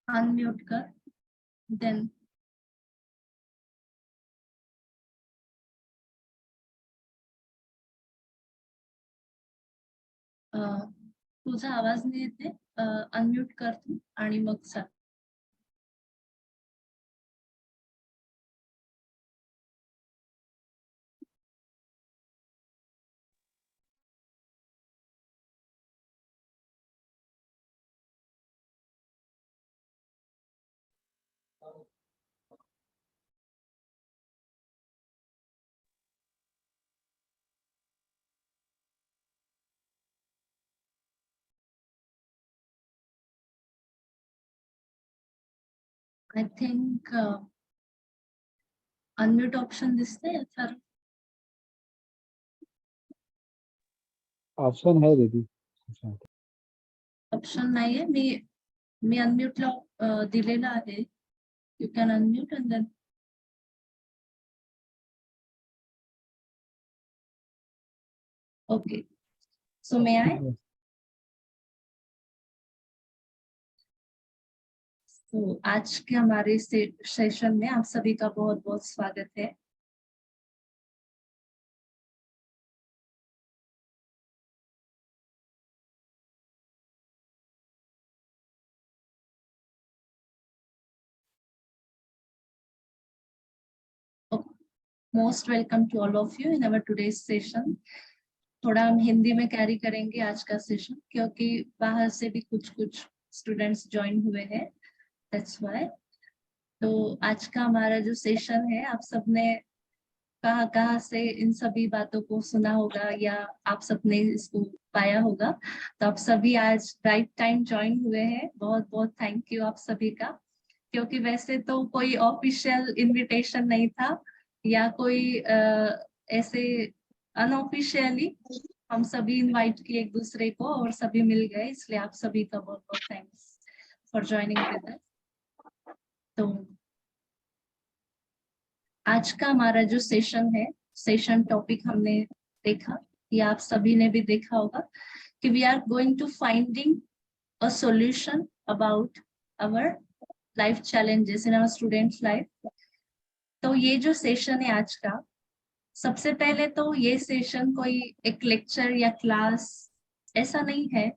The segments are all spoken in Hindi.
अनम्यूट कर, देन तुझा आवाज नाही येते, अनम्यूट कर तू आणि मग सांग. आय थिंक अनम्यूट ऑप्शन दिसते सर. ऑप्शन है दीदी. ऑप्शन नाहीये. मी अनम्यूटला दिलेला आहे. You can unmute and then okay. So may I. तो आज के हमारे सेशन में आप सभी का बहुत बहुत स्वागत है. Most welcome to all of you in our today's session. थोड़ा हम हिंदी में कैरी करेंगे आज का सेशन, क्योंकि बाहर से भी कुछ स्टूडेंट्स ज्वाइन हुए हैं, दैट्स व्हाई. तो आज का हमारा जो सेशन है, आप सबने कहाँ से इन सभी बातों को सुना होगा या आप सबने इसको पाया होगा. तो आप सभी आज राइट टाइम ज्वाइन हुए हैं. बहुत बहुत थैंक यू आप सभी का, क्योंकि वैसे तो कोई ऑफिशियल इनविटेशन नहीं था या कोई ऐसे अनऑफिशियली हम सभी इनवाइट किए एक दूसरे को और सभी मिल गए, इसलिए आप सभी का बहुत बहुत thanks for joining with us. तो आज का हमारा जो सेशन है, सेशन टॉपिक हमने देखा या आप सभी ने भी देखा होगा कि we are going to finding a solution about our life challenges in our students life. तो ये जो सेशन है आज का, सबसे पहले तो ये सेशन कोई एक लेक्चर या क्लास ऐसा नहीं है.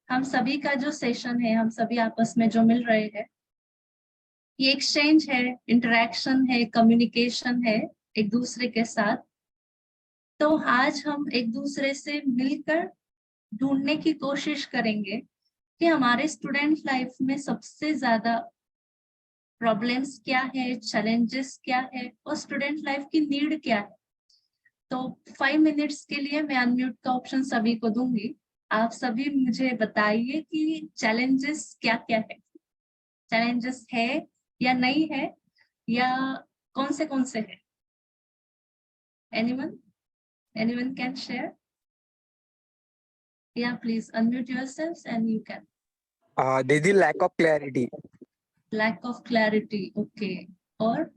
हम सभी का जो सेशन है, हम सभी आपस में जो मिल रहे हैं, ये एक्सचेंज है, इंटरेक्शन है, कम्युनिकेशन है एक दूसरे के साथ. तो आज हम एक दूसरे से मिलकर ढूंढने की कोशिश करेंगे कि हमारे स्टूडेंट लाइफ में सबसे ज्यादा प्रॉब्लम्स क्या है, चैलेंजेस क्या है और स्टूडेंट लाइफ की नीड क्या है. तो 5 मिनट्स के लिए मैं अनम्यूट का ऑप्शन सभी को दूंगी. आप सभी मुझे बताइए कि चैलेंजेस क्या क्या है, चैलेंजेस है या नहीं है, या कौन से है. anyone can share. Yeah, please unmute yourselves and you can. दीदी lack of clarity. Lack of clarity, okay. और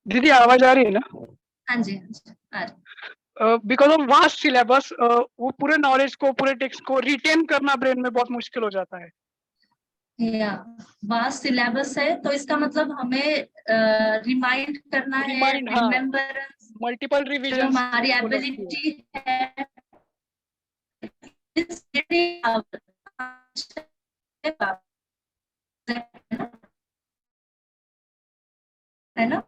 दीदी आवाज आ रही है ना? हाँ जी आ रही. बिकॉज ऑफ वास्ट सिलेबस वो पूरे नॉलेज को, पूरे टेक्स्ट को रिटेन करना ब्रेन में बहुत मुश्किल हो जाता है. या वास्ट सिलेबस है तो इसका मतलब हमें रिमाइंड करना है, रिमेम्बरेंस, मल्टीपल रिवीजन हमारी एबिलिटी है. है ना.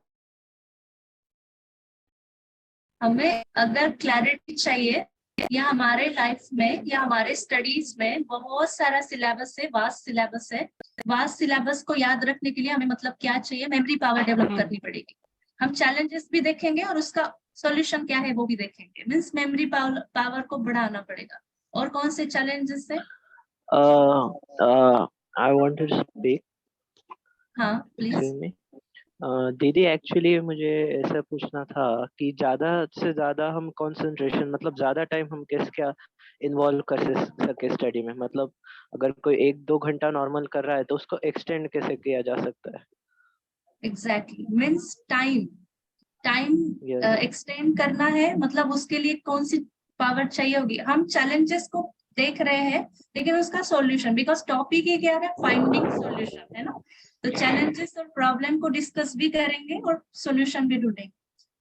हमें अगर क्लैरिटी चाहिए या हमारे लाइफ में या हमारे स्टडीज में बहुत सारा सिलेबस है, वास्ट सिलेबस है. वास्ट सिलेबस को याद रखने के लिए हमें मतलब क्या चाहिए, मेमोरी पावर डेवलप करनी पड़ेगी. हम चैलेंजेस भी देखेंगे और उसका सॉल्यूशन क्या है वो भी देखेंगे. मींस मेमोरी पावर को बढ़ाना पड़ेगा. और कौन से चैलेंजेस है? I want to speak. हाँ प्लीज. दीदी एक्चुअली मुझे ऐसा पूछना था कि ज्यादा से ज्यादा हम कंसंट्रेशन, मतलब ज्यादा टाइम हम कैसे क्या इन्वॉल्व कर सके स्टडी में. मतलब अगर कोई 1-2 घंटा नॉर्मल कर रहा है तो उसको एक्सटेंड कैसे किया जा सकता है. एग्जैक्टली, मीन्स टाइम एक्सटेंड करना है, मतलब उसके लिए कौन सी पावर चाहिए होगी. हम चैलेंजेस को देख रहे हैं, लेकिन उसका सॉल्यूशन, बिकॉज टॉपिक ही क्या है, फाइंडिंग सॉल्यूशन है ना, तो चैलेंजेस और प्रॉब्लम को डिस्कस भी करेंगे और सॉल्यूशन भी ढूंढेंगे।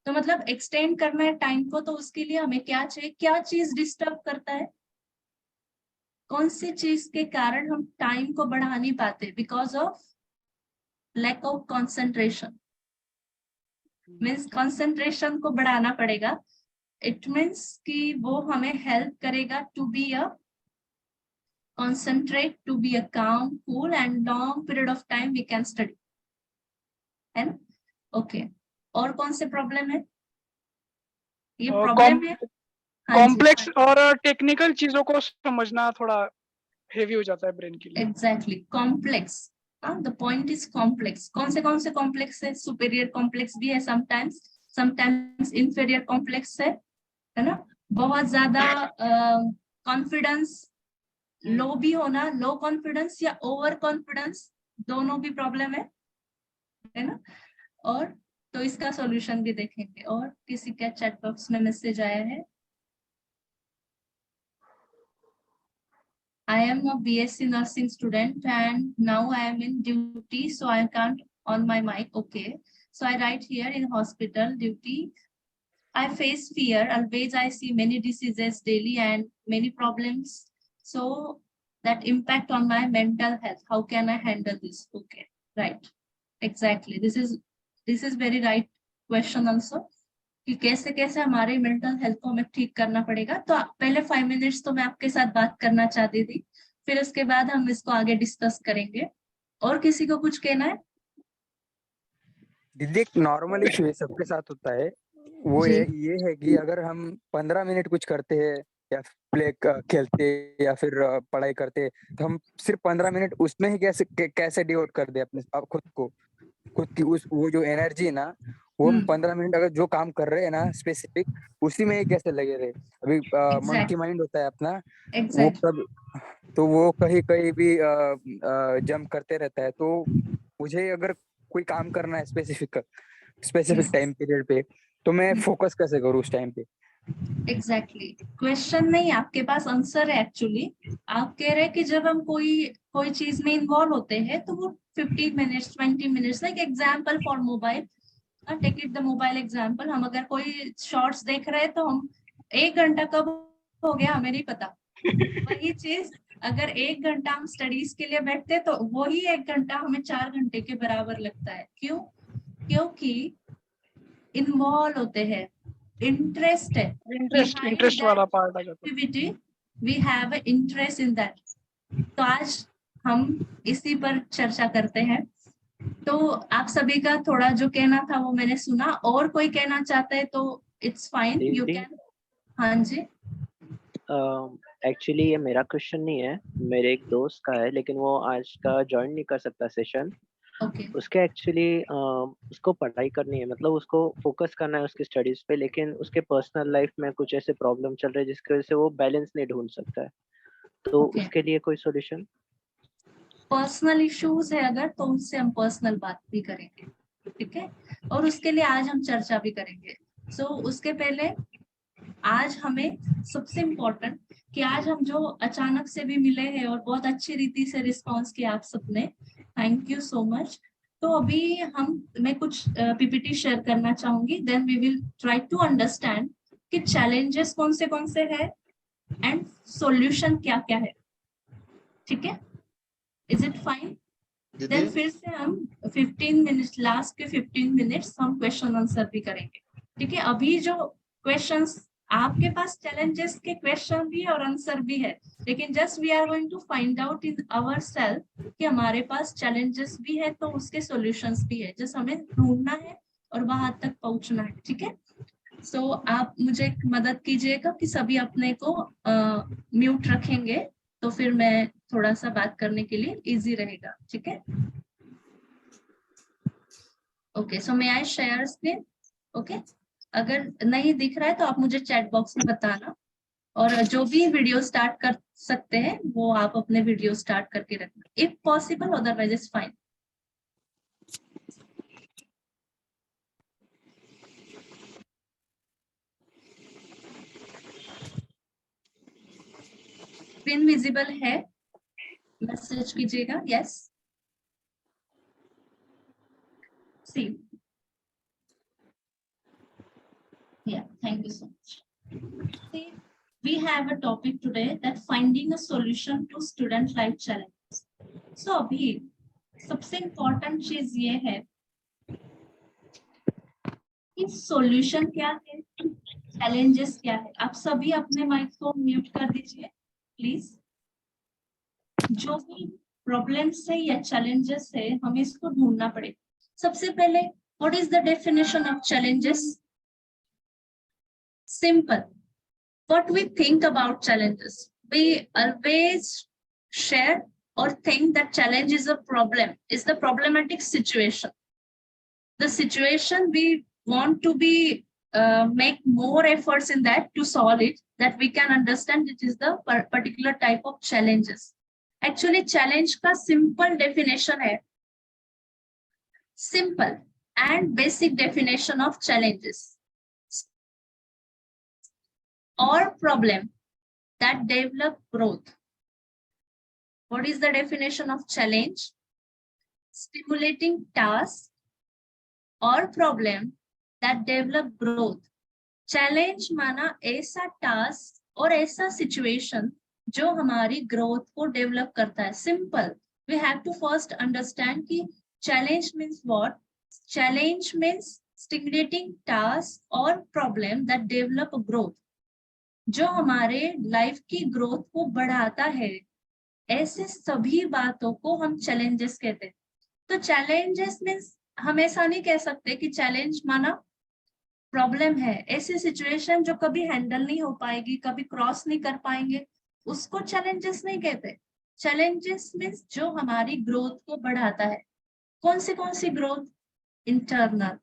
तो मतलब एक्सटेंड करना है टाइम को, तो उसके लिए हमें क्या चाहिए, क्या चीज डिस्टर्ब करता है, कौन सी चीज के कारण हम टाइम को बढ़ा नहीं पाते, because of lack of concentration, means concentration को बढ़ाना पड़ेगा। इट मीन्स कि वो हमें हेल्प करेगा to be a concentrate, to be a calm, cool and long period of time we can study, है ना? ओके, और कौन से प्रॉब्लम है, ये प्रॉब्लम है। हाँ जी, कॉम्प्लेक्स और टेक्निकल चीजों को समझना थोड़ा हेवी हो जाता है ब्रेन के लिए। Exactly, complex, the point is complex. कौन से कॉम्प्लेक्स है, सुपीरियर कॉम्प्लेक्स भी है समटाइम्स, समटाइम्स इंफीरियर कॉम्प्लेक्स है ना? बहुत ज्यादा कॉन्फिडेंस, लो भी होना, लो कॉन्फिडेंस या ओवर कॉन्फिडेंस, दोनों भी प्रॉब्लम है ना? और तो इसका सॉल्यूशन भी देखेंगे। और किसी का चैट बॉक्स में मैसेज आया है, I am a BSc nursing student and now I am in duty, so I can't on my mic. Okay, so I write here in hospital duty. I face fear. Always I see many diseases daily and many problems. So that impact on my mental health. How can I handle this? Okay, right. Exactly. This is very right question also. कि कैसे कैसे हमारे मेंटल हेल्थ को हमें ठीक करना पड़ेगा। तो पहले 5 मिनट्स तो मैं आपके साथ बात करना चाहती थी, फिर उसके बाद हम इसको आगे डिस्कस करेंगे। और किसी को कुछ कहना है? दीदी एक नॉर्मल इशू है, सबके साथ होता है। वो जी। ये है कि अगर हम 15 मिनट कुछ करते हैं या प्ले खेलते या फिर पढ़ाई करते, तो हम सिर्फ 15 मिनट उसमें ही कैसे डिवोट कर दे अपने खुद को, खुद की उस वो जो एनर्जी है ना, वो हम 15 मिनट अगर जो काम कर रहे हैं ना स्पेसिफिक, उसी में ही कैसे लगे रहे। अभी मंकी माइंड होता है अपना, वो एग्जैक्ट कब तो वो कहीं कहीं भी जंप करते रहता है। तो मुझे अगर कोई काम करना है स्पेसिफिक टाइम पीरियड पे, तो मैं फोकस कैसे करूँ उस टाइम पे। एग्जैक्टली, क्वेश्चन नहीं, आपके पास आंसर है एक्चुअली। आप कह रहे हैं कि जब हम कोई चीज में इन्वॉल्व होते हैं तो वो 15 minutes 20 minutes, like example for mobile, take it the mobile example. हम अगर कोई शॉर्ट्स देख रहे हैं तो हम 1 घंटा कब हो गया हमें नहीं पता। वही चीज अगर 1 घंटा हम स्टडीज के लिए बैठते तो वही 1 घंटा हमें 4 घंटे के बराबर लगता है। क्यों? क्योंकि इन्वॉल्व होते हैं, इंटरेस्ट है इंटरेस्ट वाला पार्ट आ जाता है। Activity, we have interest in that. तो आज हम इसी पर चर्चा करते हैं। तो आप सभी का थोड़ा जो कहना था वो मैंने सुना, और कोई कहना चाहता है तो इट्स फाइन, यू दीदी कैन। हाँ जी। एक्चुअली ये मेरा क्वेश्चन नहीं है, मेरे एक दोस्त का है, लेकिन वो आज का ज्वाइन नहीं कर सकता सेशन। ओके उसके एक्चुअली उसको पढ़ाई करनी है, मतलब उसको फोकस करना है उसकी स्टडीज पे, लेकिन उसके पर्सनल लाइफ में कुछ ऐसे प्रॉब्लम चल रहे हैं जिसकी वजह से वो बैलेंस नहीं ढूंढ सकता है। तो ओके, उसके लिए कोई सॉल्यूशन? पर्सनल इश्यूज है अगर, तो उनसे हम पर्सनल बात भी करेंगे, ठीक है? और उसके लिए आज हम चर्चा भी करेंगे। सो उसके पहले आज हमें सबसे इम्पोर्टेंट कि आज हम जो अचानक से भी मिले हैं और बहुत अच्छी रीति से रिस्पॉन्स किया आप सबने, थैंक यू सो मच। तो अभी मैं कुछ पीपीटी शेयर करना चाहूंगी, then we will try to understand कि चैलेंजेस कौन से हैं एंड सॉल्यूशन क्या क्या है, ठीक है? Is it fine? देन फिर से हम 15 मिनट्स, लास्ट के 15 मिनट्स हम क्वेश्चन आंसर भी करेंगे, ठीक है? अभी जो क्वेश्चंस आपके पास, चैलेंजेस के क्वेश्चन भी और आंसर भी है, लेकिन just we are going to find out in our self कि हमारे पास चैलेंजेस भी है तो उसके सॉल्यूशंस भी है, जस्ट हमें ढूंढना है और वहां तक पहुंचना है, ठीक है? सो आप मुझे एक मदद कीजिएगा कि सभी अपने को म्यूट रखेंगे, तो फिर मैं थोड़ा सा बात करने के लिए इजी रहेगा, ठीक है? Okay, so may I share screen? Okay, अगर नहीं दिख रहा है तो आप मुझे चैट बॉक्स में बताना, और जो भी वीडियो स्टार्ट कर सकते हैं वो आप अपने वीडियो स्टार्ट करके रखना if possible, otherwise is fine. Screen visible है? मैसेज कीजिएगा यस। सी या thank you so much. See, we have a topic today that finding a solution to student life challenges. So अभी सबसे इम्पोर्टेंट चीज ये है कि सॉल्यूशन क्या है, चैलेंजेस क्या है। आप सभी अपने माइक को म्यूट कर दीजिए प्लीज। जो भी प्रॉब्लम्स है या चैलेंजेस है हमें इसको ढूंढना पड़ेगा। सबसे पहले what is the definition of challenges? Simple, what we think about challenges. We always share or think that challenge is a problem, is the problematic situation. The situation we want to be make more efforts in that to solve it, that we can understand it is the particular type of challenges. Actually, challenge का simple definition है, simple and basic definition of challenges. Or problem that develop growth. What is the definition of challenge? Stimulating task or problem that develop growth. Challenge माना ऐसा task और ऐसा situation जो हमारी growth को develop करता है। Simple. We have to first understand कि challenge means what? Challenge means stimulating task or problem that develop growth. जो हमारे लाइफ की ग्रोथ को बढ़ाता है, ऐसे सभी बातों को हम चैलेंजेस कहते हैं। तो चैलेंजेस मीन्स हम ऐसा नहीं कह सकते कि चैलेंज माना प्रॉब्लम है, ऐसी सिचुएशन जो कभी हैंडल नहीं हो पाएगी, कभी क्रॉस नहीं कर पाएंगे, उसको चैलेंजेस नहीं कहते। चैलेंजेस मीन्स जो हमारी ग्रोथ को बढ़ाता है। कौन सी ग्रोथ? इंटरनल,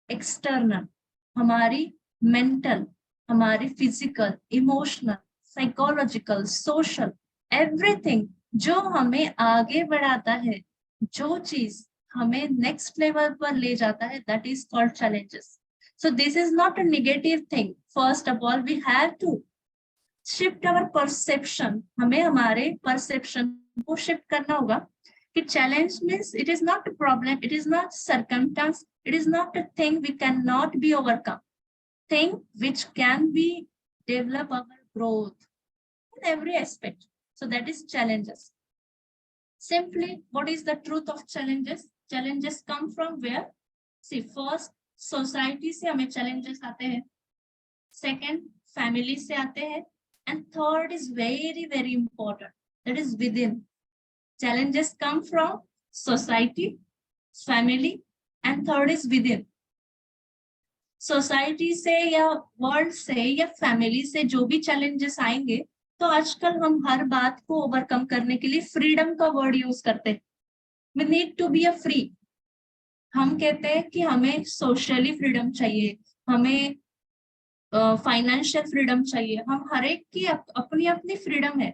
एक्सटर्नल, हमारी मेंटल, हमारी physical, emotional, psychological, social, everything जो हमें आगे बढ़ाता है, जो चीज हमें नेक्स्ट लेवल पर ले जाता है, that is called challenges. So this is not a negative thing. First of all we have to shift our perception. हमें हमारे परसेप्शन को शिफ्ट करना होगा कि challenge means it is not a problem, it is not circumstance, it is not a thing we can not be overcome, thing which can be develop our growth in every aspect. So that is challenges. Simply, what is the truth of challenges? Challenges come from where? See, first society से हमें challenges आते हैं, second family से आते हैं, and third is very very important, that is within. Challenges come from society, family, and third is within. Society से या वर्ल्ड से या फैमिली से जो भी चैलेंजेस आएंगे, तो आजकल हम हर बात को ओवरकम करने के लिए फ्रीडम का वर्ड यूज करते हैं। We need to be a free. हम कहते हैं कि हमें सोशली फ्रीडम चाहिए, हमें फाइनेंशियल फ्रीडम चाहिए, हम हर एक की अपनी अपनी फ्रीडम है।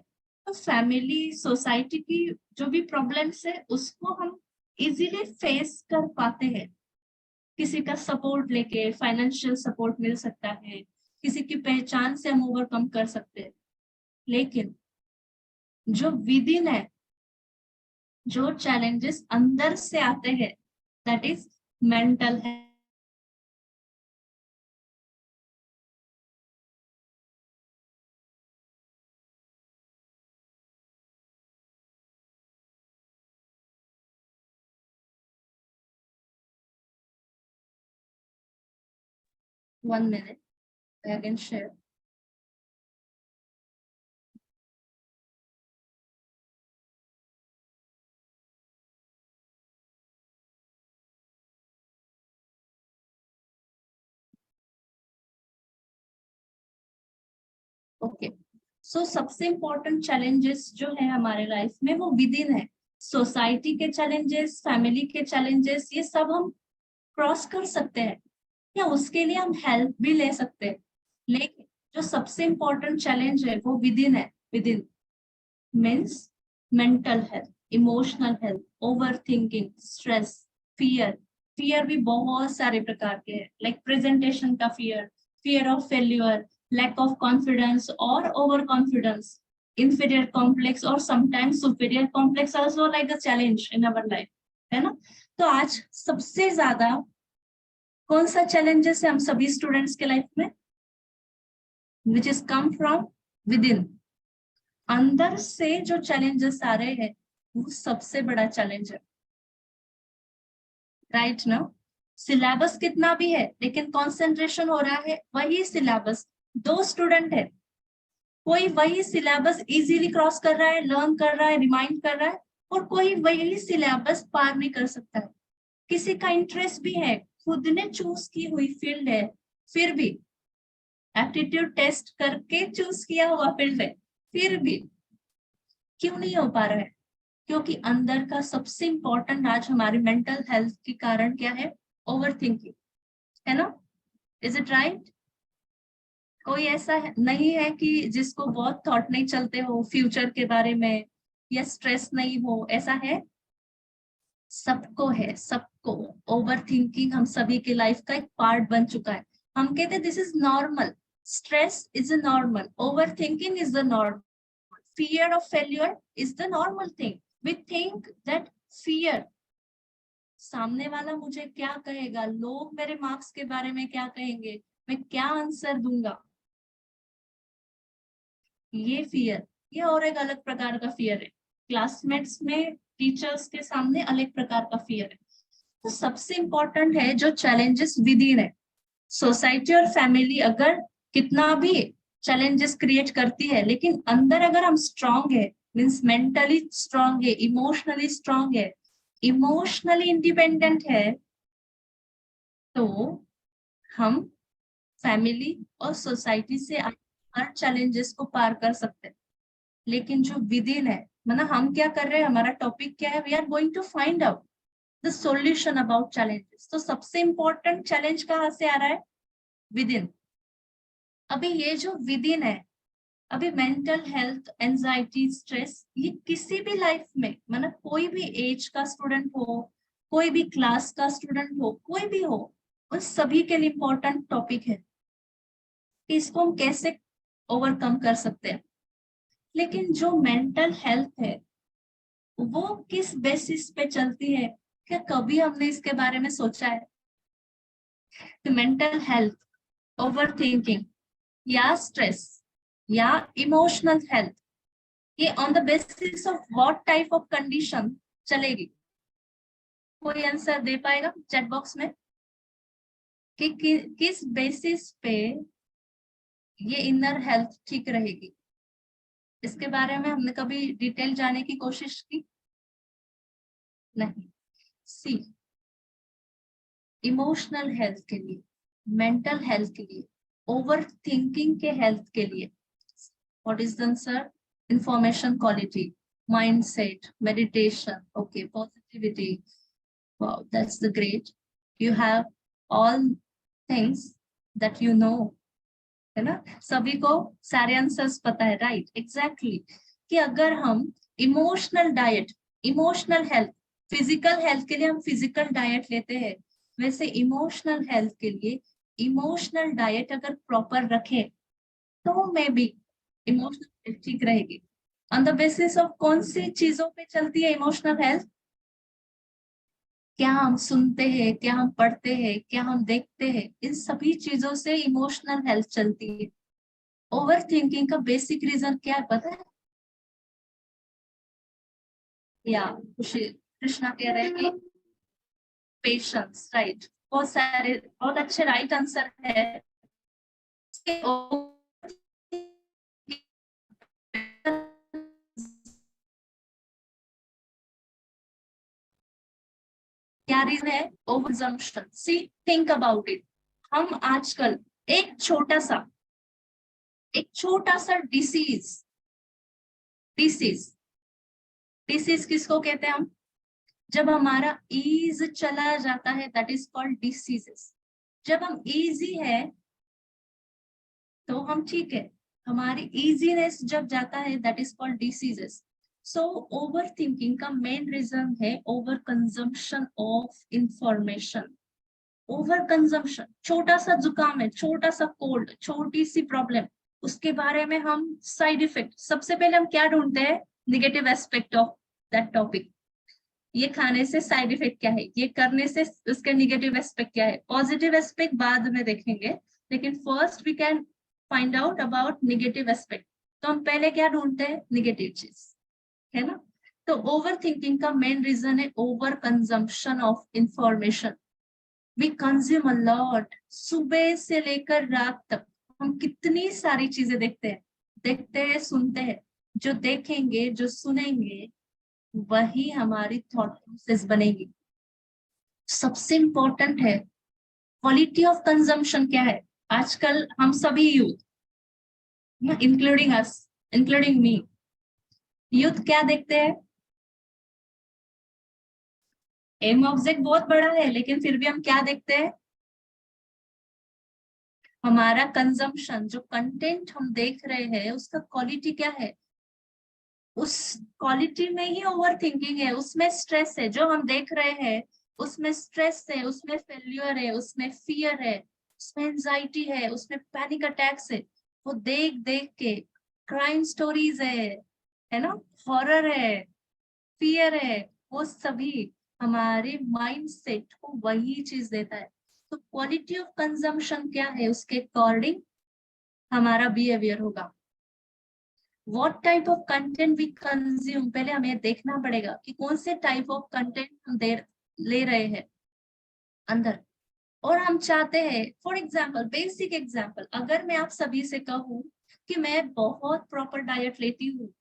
तो फैमिली, सोसाइटी की जो भी प्रॉब्लम्स है उसको हम इजीली फेस कर पाते हैं। किसी का सपोर्ट लेके फाइनेंशियल सपोर्ट मिल सकता है, किसी की पहचान से हम ओवरकम कर सकते हैं। लेकिन जो विदिन है, जो चैलेंजेस अंदर से आते हैं, that is mental health. One minute, I can share. Okay, so सबसे इम्पोर्टेंट चैलेंजेस जो है हमारे लाइफ में वो विदिन है। सोसाइटी के चैलेंजेस, फैमिली के चैलेंजेस, ये सब हम क्रॉस कर सकते हैं या उसके लिए हम हेल्प भी ले सकते हैं। लेकिन जो सबसे इम्पोर्टेंट चैलेंज है वो विदिन है। Within means mental health, emotional health, overthinking, stress, fear. Fear भी बहुत सारे प्रकार के हैं, लाइक प्रेजेंटेशन का fear, fear of failure, lack of confidence और overconfidence. inferior complex or sometimes superior complex also like a challenge in our life, है ना? तो आज सबसे ज्यादा कौन सा challenges है हम सभी students के life में, which is come from within, अंदर से जो challenges आ रहे हैं वो सबसे बड़ा challenge है, right now? सिलेबस कितना भी है लेकिन कंसंट्रेशन हो रहा है वही सिलेबस, 2 स्टूडेंट है, कोई वही सिलेबस इजीली क्रॉस कर रहा है, लर्न कर रहा है, रिमाइंड कर रहा है, और कोई वही सिलेबस पार नहीं कर सकता है। किसी का इंटरेस्ट भी है, खुद ने चूज की हुई फील्ड है, फिर भी एप्टीट्यूड टेस्ट करके चूज किया हुआ फील्ड है, फिर भी क्यों नहीं हो पा रहा है? क्योंकि अंदर का सबसे इंपॉर्टेंट आज हमारी मेंटल हेल्थ के कारण क्या है? ओवर थिंकिंग, है ना? Is it right? कोई ऐसा नहीं है कि जिसको बहुत थॉट नहीं चलते हो फ्यूचर के बारे में, या स्ट्रेस नहीं हो, ऐसा है? सबको है, सबको। ओवर थिंकिंग हम सभी के लाइफ का एक पार्ट बन चुका है। हम कहते हैं this is normal, stress is a normal, over thinking is the normal, fear of failure is the normal thing. We think that fear, सामने वाला मुझे क्या कहेगा, लोग मेरे मार्क्स के बारे में क्या कहेंगे, मैं क्या आंसर दूंगा, ये फियर, ये और एक अलग प्रकार का फियर है। क्लासमेट्स में, टीचर्स के सामने अलग प्रकार का फियर है। तो सबसे इंपॉर्टेंट है जो चैलेंजेस विद इन है, सोसाइटी और फैमिली अगर कितना भी चैलेंजेस क्रिएट करती है, लेकिन अंदर अगर हम स्ट्रांग है, मीन्स मेंटली स्ट्रांग है, इमोशनली स्ट्रांग है, इमोशनली इंडिपेंडेंट है, तो हम फैमिली और सोसाइटी से हर चैलेंजेस को पार कर सकते हैं। लेकिन जो विद इन है, मतलब हम क्या कर रहे हैं, हमारा टॉपिक क्या है, we are going to find out the solution about challenges. तो सबसे इंपॉर्टेंट चैलेंज कहाँ से आ रहा है? Within. अभी ये जो विद इन है, अभी मेंटल हेल्थ, एंजाइटी, स्ट्रेस, ये किसी भी लाइफ में, मतलब कोई भी एज का स्टूडेंट हो, कोई भी क्लास का स्टूडेंट हो, कोई भी हो, उन सभी के लिए इंपॉर्टेंट टॉपिक है कि इसको हम कैसे ओवरकम कर सकते हैं। लेकिन जो मेंटल हेल्थ है वो किस बेसिस पे चलती है, क्या कभी हमने इसके बारे में सोचा है कि मेंटल हेल्थ, ओवर थिंकिंग या स्ट्रेस या इमोशनल हेल्थ, ये on the basis of what type of condition चलेगी? कोई आंसर दे पाएगा चैट बॉक्स में कि किस बेसिस पे ये इनर हेल्थ ठीक रहेगी? इसके बारे में हमने कभी डिटेल जाने की कोशिश की? नहीं। सी, इमोशनल हेल्थ के लिए, मेंटल हेल्थ के लिए, ओवर थिंकिंग के हेल्थ के लिए, what is the answer? Information quality, mindset, meditation, okay, positivity. Wow, that's the great. You have all things that you know, है ना? सभी को सारे आंसर्स पता है, राइट? एग्जैक्टली। कि अगर हम emotional diet, emotional health, physical health के लिए हम फिजिकल डाइट लेते हैं, वैसे इमोशनल हेल्थ के लिए इमोशनल डाइट अगर प्रॉपर रखे तो मे बी इमोशनल हेल्थ ठीक रहेगी। ऑन द बेसिस ऑफ कौन सी चीजों पे चलती है इमोशनल हेल्थ? क्या हम सुनते हैं, क्या हम पढ़ते हैं, क्या हम देखते हैं, इन सभी चीजों से इमोशनल हेल्थ चलती है। ओवर थिंकिंग का बेसिक रीजन क्या है पता है? या कृष्णा कह रहे हैं कि पेशेंस, राइट? बहुत सारे, बहुत अच्छे राइट आंसर है। क्या रीजन है? ओवरकंजम्पशन। सी, थिंक अबाउट इट। हम आजकल एक छोटा सा डिसीज किसको कहते हैं हम? जब हमारा ईज चला जाता है, दैट इज कॉल्ड डिसीजेस। जब हम इजी है तो हम ठीक है, हमारी इजीनेस जब जाता है, that is called diseases. So over thinking का मेन रीजन है overconsumption of information. Over consumption, छोटा सा जुकाम है, छोटा सा कोल्ड, छोटी सी प्रॉब्लम, उसके बारे में हम साइड इफेक्ट, सबसे पहले हम क्या ढूंढते हैं, negative aspect of that topic. ये खाने से साइड इफेक्ट क्या है, ये करने से उसका निगेटिव एस्पेक्ट क्या है, पॉजिटिव एस्पेक्ट बाद में देखेंगे, लेकिन first we can find out about negative aspect. तो हम पहले क्या ढूंढते हैं, निगेटिव चीज, है ना। तो ओवर थिंकिंग का मेन रीजन है overconsumption of information. We consume a lot, सुबह से लेकर रात तक हम कितनी सारी चीजें देखते हैं सुनते हैं। जो देखेंगे जो सुनेंगे वही हमारी थॉट प्रोसेस बनेगी। सबसे इंपॉर्टेंट है क्वालिटी ऑफ कंजम्पशन क्या है। आजकल हम सभी यूथ, इंक्लूडिंग अस, इंक्लूडिंग मी, यूथ क्या देखते हैं, एम ऑब्जेक्ट बहुत बड़ा है लेकिन फिर भी हम क्या देखते हैं, हमारा कंजम्पशन, जो कंटेंट हम देख रहे हैं उसका क्वालिटी क्या है, उस क्वालिटी में ही ओवर थिंकिंग है, उसमें स्ट्रेस है। जो हम देख रहे हैं उसमें स्ट्रेस है, उसमें फेल्यूर है, उसमें फियर है, उसमें एंजाइटी है, उसमें पैनिक अटैक्स है। वो देख देख के क्राइम स्टोरीज है ना, हॉरर है, फियर है, वो सभी हमारे माइंड सेट को वही चीज देता है। तो क्वालिटी ऑफ कंजम्पशन क्या है, उसके अकॉर्डिंग हमारा बिहेवियर होगा। What type of content we consume, पहले हमें देखना पड़ेगा कि कौन से टाइप ऑफ कंटेंट हम ले रहे हैं अंदर। और हम चाहते हैं, फॉर एग्जाम्पल, बेसिक एग्जाम्पल, अगर मैं आप सभी से कहूँ कि मैं बहुत प्रॉपर डाइट लेती हूँ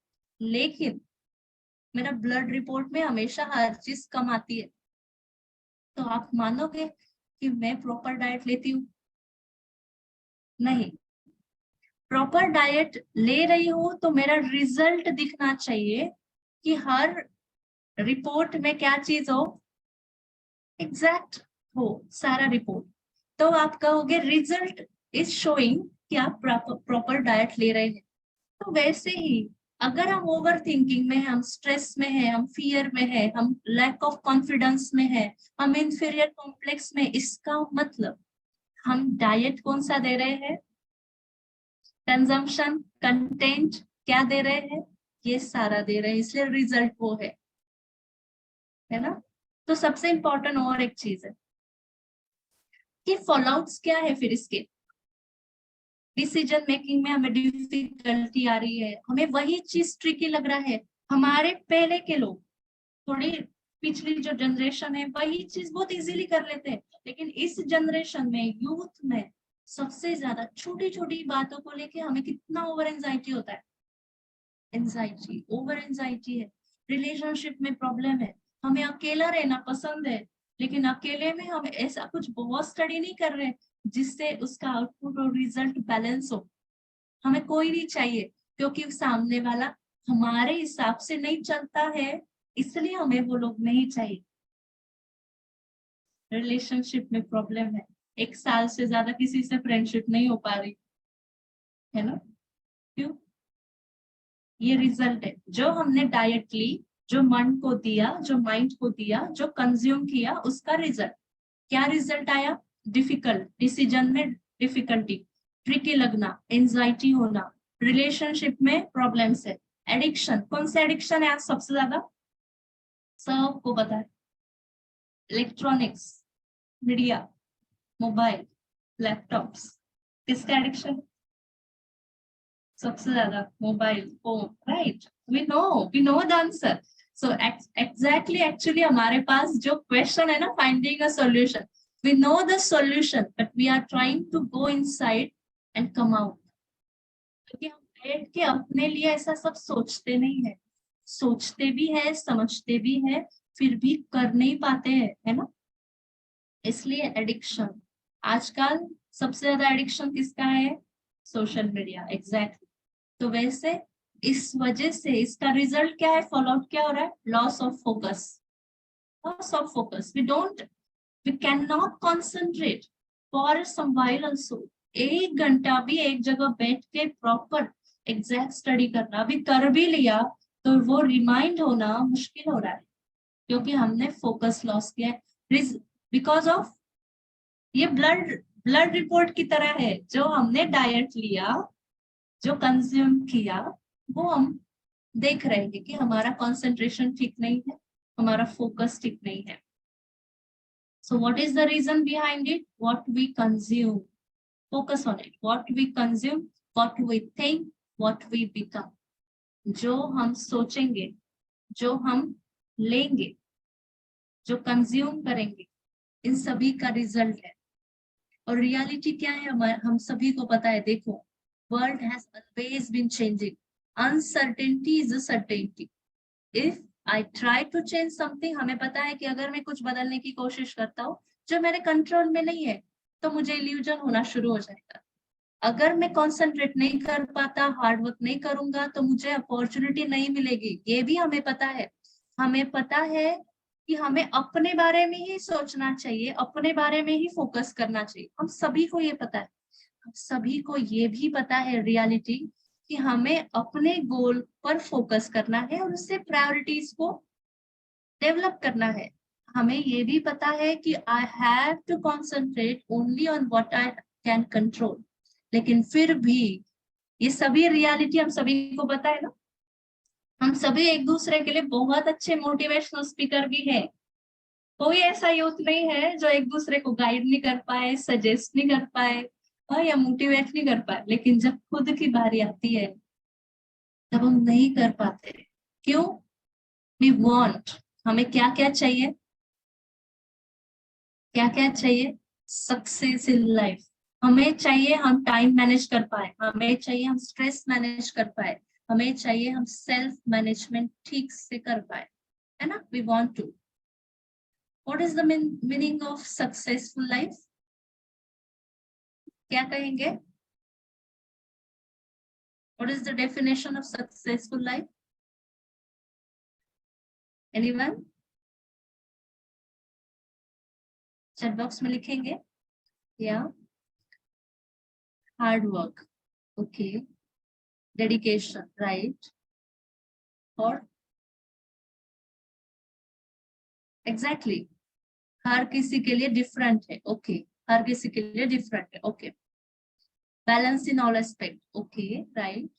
लेकिन मेरा ब्लड रिपोर्ट में हमेशा हर चीज कम आती है, तो आप मानोगे कि मैं प्रॉपर डाइट लेती हूँ? नहीं। प्रॉपर डाइट ले रही हूँ तो मेरा रिजल्ट दिखना चाहिए कि हर रिपोर्ट में क्या चीज हो, एग्जैक्ट हो सारा रिपोर्ट, तो आप कहोगे रिजल्ट इज शोइंग कि आप प्रॉपर डाइट ले रहे हैं। तो वैसे ही अगर हम ओवर थिंकिंग में हैं, हम स्ट्रेस में हैं, हम फियर में हैं, हम लैक ऑफ कॉन्फिडेंस में हैं, हम इंफीरियर कॉम्प्लेक्स में, इसका मतलब हम डाइट कौन सा दे रहे हैं, कंजम्पशन, कंटेंट क्या दे रहे हैं, ये सारा दे रहे हैं, इसलिए रिजल्ट वो है ना। तो सबसे इंपॉर्टेंट और एक चीज है कि फॉलोआउट्स क्या है, फिर इसके डिसीजन मेकिंग में हमें डिफिकल्टी आ रही है, हमें वही चीज ट्रिकी लग रहा है। हमारे पहले के लोग, थोड़ी पिछली जो जनरेशन है, वही चीज बहुत इजीली कर लेते हैं, लेकिन इस जनरेशन में, यूथ में, सबसे ज्यादा छोटी छोटी बातों को लेके हमें कितना ओवर एंजाइटी होता है। एंजाइटी, ओवर एंजाइटी है। रिलेशनशिप में प्रॉब्लम है, हमें अकेला रहना पसंद है लेकिन अकेले में हम ऐसा कुछ बहुत स्टडी नहीं कर रहे जिससे उसका आउटपुट और रिजल्ट बैलेंस हो। हमें कोई नहीं चाहिए क्योंकि सामने वाला हमारे हिसाब से नहीं चलता है, इसलिए हमें वो लोग नहीं चाहिए। रिलेशनशिप में प्रॉब्लम है, 1 साल से ज्यादा किसी से फ्रेंडशिप नहीं हो पा रही है ना, क्यों? ये रिजल्ट है, जो हमने डाइट ली, जो मन को दिया, जो माइंड को दिया, जो कंज्यूम किया, उसका रिजल्ट क्या, रिजल्ट आया, डिफिकल्ट डिसीजन में, डिफिकल्टी, ट्रिकी लगना, एंजाइटी होना, रिलेशनशिप में प्रॉब्लम्स है, एडिक्शन। कौन सा एडिक्शन है आज सबसे ज्यादा, सबको पता है, इलेक्ट्रॉनिक्स, मीडिया, मोबाइल, लैपटॉप्स। किसका एडिक्शन सबसे ज्यादा, mobile phone, right. We know the answer. So exactly actually हमारे पास जो क्वेश्चन है ना, finding a solution, we know the solution but we are trying to go inside and come out. क्योंकि हम बैठ के अपने लिए ऐसा सब सोचते नहीं है, सोचते भी है, समझते भी है, फिर भी कर नहीं पाते हैं, है ना। इसलिए एडिक्शन, आजकल सबसे ज्यादा एडिक्शन किसका है, सोशल मीडिया, एग्जैक्टली। तो वैसे इस वजह से इसका रिजल्ट क्या है, फॉलोआउट क्या हो रहा है, loss of focus, loss of focus. We can not concentrate for some while also. 1 घंटा भी एक जगह बैठ के प्रॉपर एग्जैक्ट स्टडी करना, अभी कर भी लिया तो वो रिमाइंड होना मुश्किल हो रहा है क्योंकि हमने फोकस लॉस किया है, बिकॉज ऑफ ये ब्लड रिपोर्ट की तरह है। जो हमने डाइट लिया जो कंज्यूम किया वो हम देख रहे हैं कि हमारा कंसंट्रेशन ठीक नहीं है, हमारा फोकस ठीक नहीं है. So what is the reason behind it? What we consume. Focus on it. What we consume, what we think, what we become. जो हम सोचेंगे, जो हम लेंगे, जो कंज्यूम करेंगे, इन सभी का रिजल्ट है. और रियलिटी क्या है हम सभी को पता है. देखो, world has always been changing. Uncertainty is a certainty. If I try to change something, हमें पता है कि अगर मैं कुछ बदलने की कोशिश करता हूँ जो मेरे कंट्रोल में नहीं है, तो मुझे इल्यूजन होना शुरू हो जाएगा. अगर मैं कंसंट्रेट नहीं कर पाता, हार्ड वर्क नहीं करूंगा, तो मुझे अपॉर्चुनिटी नहीं मिलेगी. ये भी हमें पता है. हमें पता है कि हमें अपने बारे में ही सोचना चाहिए, अपने बारे में ही फोकस करना चाहिए. हम सभी को ये पता है. हम सभी को ये भी पता है रियलिटी कि हमें अपने गोल पर फोकस करना है और उससे प्रायोरिटीज को डेवलप करना है. हमें ये भी पता है कि I have to concentrate only on what I can control. लेकिन फिर भी ये सभी रियलिटी हम सभी को पता है ना. हम सभी एक दूसरे के लिए बहुत अच्छे मोटिवेशनल स्पीकर भी हैं. कोई ऐसा यूथ नहीं है जो एक दूसरे को गाइड नहीं कर पाए, सजेस्ट नहीं कर पाए या मोटिवेट नहीं कर पाए. लेकिन जब खुद की बारी आती है तब हम नहीं कर पाते. क्यों? We want. हमें क्या क्या चाहिए? क्या क्या चाहिए? Success in life. हमें चाहिए हम टाइम मैनेज कर पाए, हमें चाहिए हम स्ट्रेस मैनेज कर पाए, हमें चाहिए हम सेल्फ मैनेजमेंट ठीक से कर पाए, है ना. We want to. What is the meaning of successful life? क्या कहेंगे? What is the definition of successful life? Anyone? Chat box में लिखेंगे. या hard work, okay, dedication, right, और एग्जैक्टली हर किसी के लिए डिफरेंट है. ओके, हर किसी के लिए डिफरेंट है. Okay, balance in all aspect. Okay, right.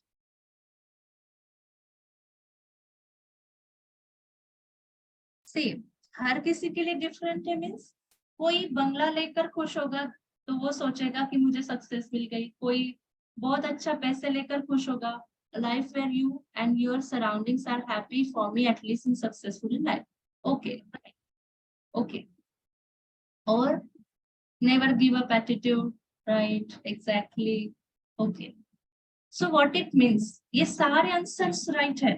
Same, हर किसी के लिए डिफरेंट है मीन्स कोई बंगला लेकर खुश होगा तो वो सोचेगा कि मुझे सक्सेस मिल गई. कोई बहुत अच्छा पैसे लेकर खुश होगा. Life where you and your surroundings are happy, for me at least in successful in life. Okay, okay. और never give up attitude, right? Exactly. Okay, so what it means, ये सारे आंसर्स राइट है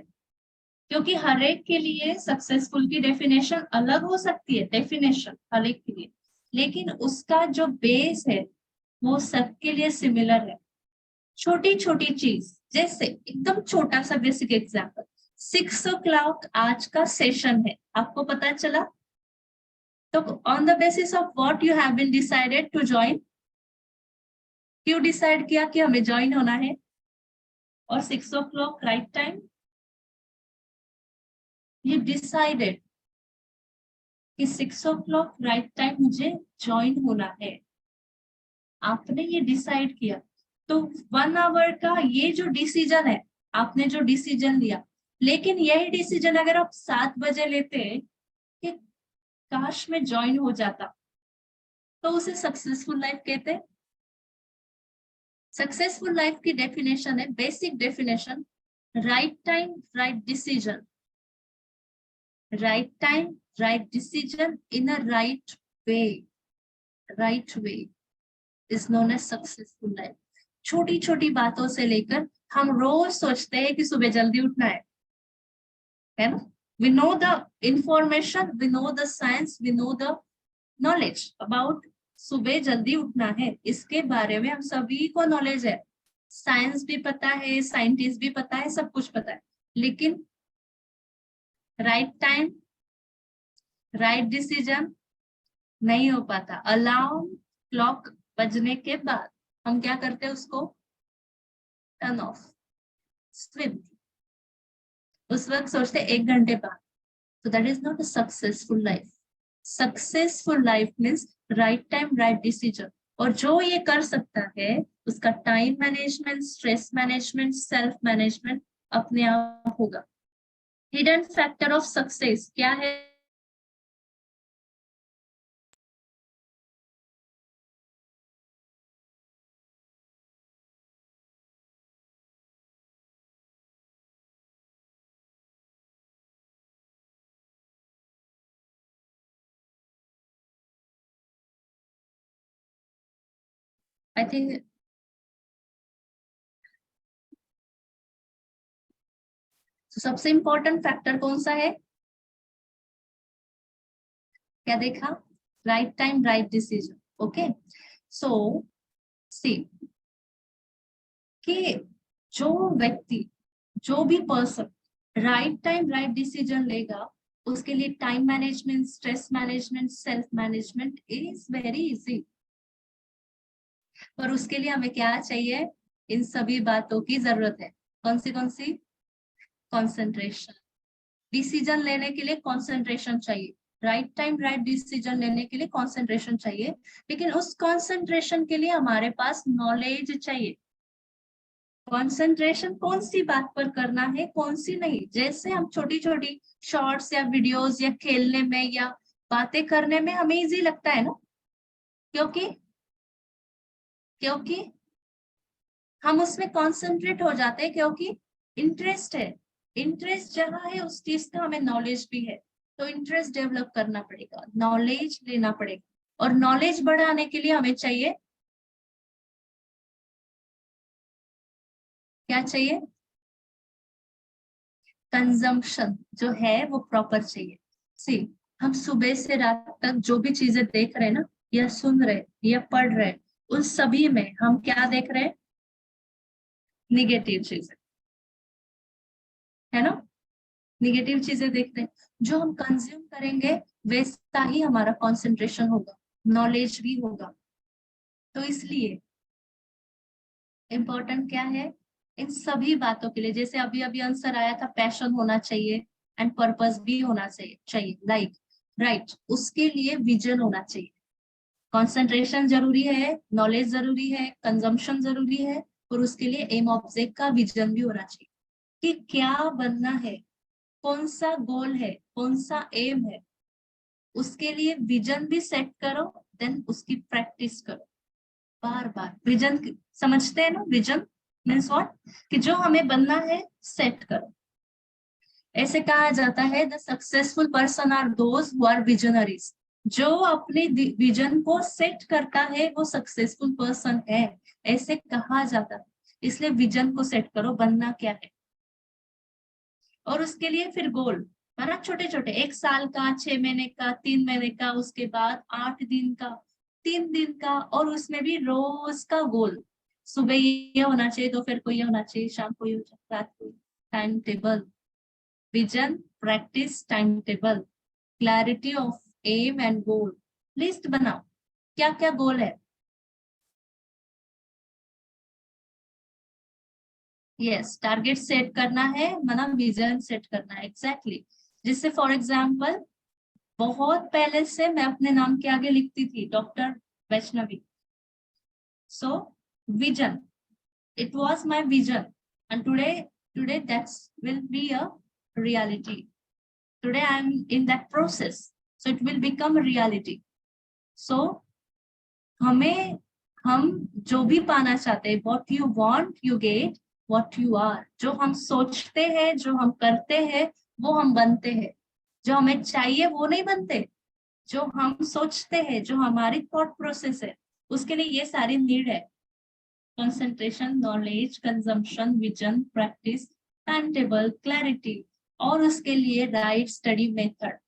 क्योंकि हर एक के लिए सक्सेसफुल की डेफिनेशन अलग हो सकती है. डेफिनेशन हर एक के लिए, लेकिन उसका जो बेस है वो सबके लिए सिमिलर है. छोटी छोटी चीज, जैसे एकदम छोटा सा बेसिक एग्जांपल, 6 o'clock आज का सेशन है, आपको पता चला तो on the basis of what you have been decided to join. क्यों डिसाइड किया कि हमें ज्वाइन होना है? और 6 o'clock राइट टाइम, ये डिसाइडेड कि 6 o'clock राइट टाइम मुझे ज्वाइन होना है. आपने ये डिसाइड किया. तो 1 hour का ये जो डिसीजन है, आपने जो डिसीजन लिया, लेकिन यही डिसीजन अगर आप 7 बजे लेते कि काश में ज्वाइन हो जाता, तो उसे सक्सेसफुल लाइफ कहते हैं. सक्सेसफुल लाइफ की डेफिनेशन है, basic definition, right time right decision. Right time right decision in a right way. Right way is known as successful life. छोटी छोटी बातों से लेकर हम रोज सोचते हैं कि सुबह जल्दी उठना है ना. We know the information, we know the science, we know the knowledge about सुबह जल्दी उठना है. इसके बारे में हम सभी को नॉलेज है. साइंस भी पता है, साइंटिस्ट भी पता है, सब कुछ पता है. लेकिन राइट टाइम राइट डिसीजन नहीं हो पाता. अलार्म क्लॉक बजने के बाद हम क्या करते हैं? उसको टर्न ऑफ, स्विच. उस वक्त सोचते 1 घंटे बाद. So that is not a successful life. Successful life means right time, right decision. और जो ये कर सकता है उसका time management, stress management, self management अपने आप होगा। हिडन फैक्टर ऑफ सक्सेस क्या है? आई थिंक सबसे इंपॉर्टेंट फैक्टर कौन सा है? क्या देखा? Right time right decision. Okay, so see कि जो व्यक्ति, जो भी person right time right decision लेगा, उसके लिए time management, stress management, self management is very easy. पर उसके लिए हमें क्या चाहिए? इन सभी बातों की जरूरत है। कौन सी? कंसंट्रेशन। डिसीजन लेने के लिए कंसंट्रेशन चाहिए, राइट टाइम राइट डिसीजन लेने के लिए कंसंट्रेशन चाहिए, लेकिन उस कंसंट्रेशन के लिए हमारे पास नॉलेज चाहिए। कंसंट्रेशन कौन सी बात पर करना है, कौन सी नहीं। जैसे हम छोटी छोटी शॉर्ट्स या वीडियोस या खेलने में या बातें करने में हमें इजी लगता है ना, क्योंकि हम उसमें कंसंट्रेट हो जाते हैं, क्योंकि इंटरेस्ट है। इंटरेस्ट जहाँ है उस चीज का हमें नॉलेज भी है, तो इंटरेस्ट डेवलप करना पड़ेगा, नॉलेज लेना पड़ेगा। और नॉलेज बढ़ाने के लिए हमें चाहिए, क्या चाहिए? कंजम्पशन जो है वो प्रॉपर चाहिए। सी, हम सुबह से रात तक जो भी चीजें देख रहे हैं ना, या सुन रहे या पढ़ रहे, उन सभी में हम क्या देख रहे हैं? निगेटिव चीजें, है ना? निगेटिव चीजें देखते हैं। जो हम कंज्यूम करेंगे वैसा ही हमारा कंसंट्रेशन होगा, नॉलेज भी होगा। तो इसलिए इम्पोर्टेंट क्या है? इन सभी बातों के लिए, जैसे अभी अभी आंसर आया था, पैशन होना चाहिए एंड पर्पस भी होना चाहिए लाइक राइट। उसके लिए विजन होना चाहिए। कंसंट्रेशन जरूरी है, नॉलेज जरूरी है, कंजम्पशन जरूरी है, और उसके लिए एम ऑब्जेक्ट का विजन भी होना चाहिए कि क्या बनना है, कौन सा गोल है, कौन सा एम है। उसके लिए विजन भी सेट करो, देन उसकी प्रैक्टिस करो बार बार। विजन समझते हैं ना? Vision means what? कि जो हमें बनना है सेट करो। ऐसे कहा जाता है the successful person are those who are visionaries. जो अपने विजन को सेट करता है वो सक्सेसफुल पर्सन है, ऐसे कहा जाता है। इसलिए विजन को सेट करो, बनना क्या है। और उसके लिए फिर गोल है ना, छोटे छोटे, 1 साल का, 6 महीने का, 3 महीने का, उसके बाद 8 दिन का, 3 दिन का, और उसमें भी रोज का गोल। सुबह ये होना चाहिए, दोपहर को ये होना चाहिए, शाम को ये, रात को। Time table, vision, practice, time table, clarity of aim and goal. List बनाओ, क्या क्या गोल है। यस, टारगेट सेट करना है, मतलब विजन सेट करना है, एग्जैक्टली। जिससे फॉर एग्जाम्पल बहुत पहले से मैं अपने नाम के आगे लिखती थी doctor Vaishnavi. So vision, it was my vision, and today that will be a reality. Today I am in that process, so it will become a reality. So हम जो भी पाना चाहते हैं, what you want you get, what you are। जो हम सोचते हैं, जो हम करते हैं, वो हम बनते हैं। जो हमें चाहिए वो नहीं बनते, जो हम सोचते हैं, जो हमारी थॉट प्रोसेस है, उसके लिए ये सारी नीड है। Concentration, knowledge, consumption, vision, practice, time table, clarity, और उसके लिए राइट स्टडी मेथड।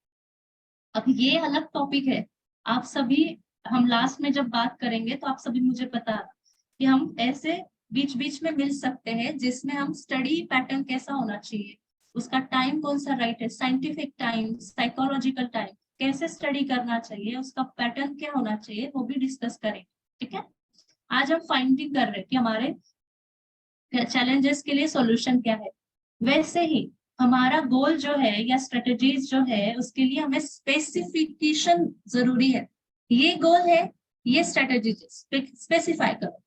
अब ये अलग टॉपिक है। आप सभी, हम लास्ट में जब बात करेंगे तो आप सभी मुझे बता कि हम ऐसे बीच बीच में मिल सकते हैं, जिसमें हम स्टडी पैटर्न कैसा होना चाहिए, उसका टाइम कौन सा राइट है, साइंटिफिक टाइम, साइकोलॉजिकल टाइम, कैसे स्टडी करना चाहिए, उसका पैटर्न क्या होना चाहिए, वो भी डिस्कस करेंगे। ठीक है, आज हम फाइंडिंग कर रहे हैं कि हमारे चैलेंजेस के लिए सॉल्यूशन क्या है। वैसे ही हमारा गोल जो है या स्ट्रेटजीज जो है, उसके लिए हमें स्पेसिफिकेशन जरूरी है। ये गोल है, ये स्ट्रेटजी स्पेसिफाई करो।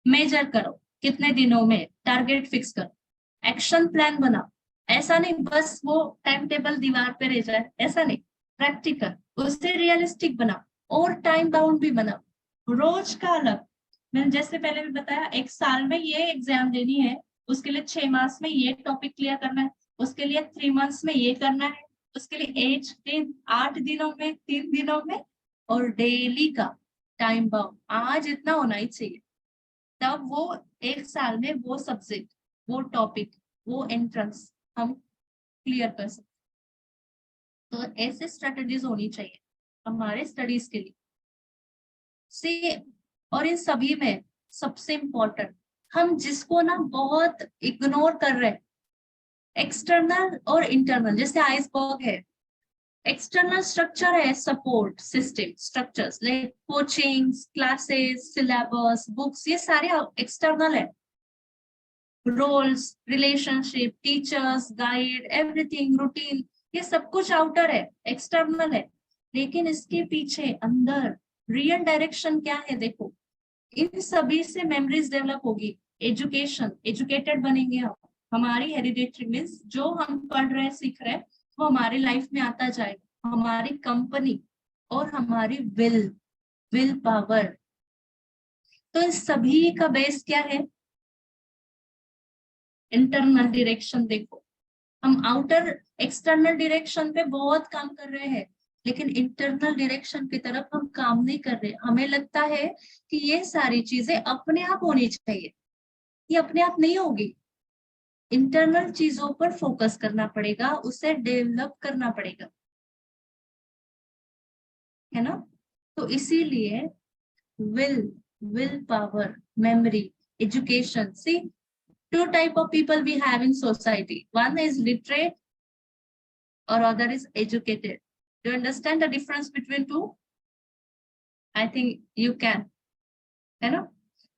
मेजर करो, कितने दिनों में, टारगेट फिक्स करो, एक्शन प्लान बनाओ। ऐसा नहीं बस वो टाइम टेबल दीवार पे रह जाए, ऐसा नहीं, प्रैक्टिकल, उससे रियलिस्टिक बनाओ और टाइम बाउंड भी बनाओ। रोज का अलग, मैंने जैसे पहले भी बताया, एक साल में ये एग्जाम देनी है, उसके लिए 6 मास में ये टॉपिक क्लियर करना है, उसके लिए 3 मंथ्स में ये करना है, उसके लिए 8 दिनों में, 3 दिनों में, और डेली का टाइम बाउंड आज इतना होना ही चाहिए। तब वो एक साल में वो सब्जेक्ट, वो टॉपिक, वो एंट्रेंस हम क्लियर कर सकते। तो ऐसे स्ट्रेटजीज होनी चाहिए हमारे स्टडीज के लिए। से और इन सभी में सबसे इम्पोर्टेंट, हम जिसको ना बहुत इग्नोर कर रहे हैं, एक्सटर्नल और इंटरनल, जैसे आइसबर्ग है, एक्सटर्नल स्ट्रक्चर है, support system structures like coachings, classes, syllabus, books, ये सारे एक्सटर्नल है। Roles, relationship, teachers, guide, everything, routine, ये सब कुछ आउटर है, एक्सटर्नल है। लेकिन इसके पीछे अंदर रियल डायरेक्शन क्या है, देखो, इन सभी से मेमोरीज डेवलप होगी, एजुकेशन, एजुकेटेड बनेंगे हम, हमारी हेरिडेटरी मीन्स जो हम पढ़ रहे हैं, सीख रहे हैं, वो हमारी लाइफ में आता जाएगा, हमारी कंपनी और हमारी विल पावर। तो इन सभी का बेस क्या है, इंटरनल डायरेक्शन। देखो, हम आउटर एक्सटर्नल डायरेक्शन पे बहुत काम कर रहे हैं, लेकिन इंटरनल डायरेक्शन की तरफ हम काम नहीं कर रहे। हमें लगता है कि ये सारी चीजें अपने आप होनी चाहिए, ये अपने आप नहीं होगी, इंटरनल चीजों पर फोकस करना पड़ेगा, उसे डेवलप करना पड़ेगा, है ना। तो इसीलिए will power, memory, education. See, two type of people we have in society, one is literate or other is educated. Do you understand the difference between two? I think you can, you know.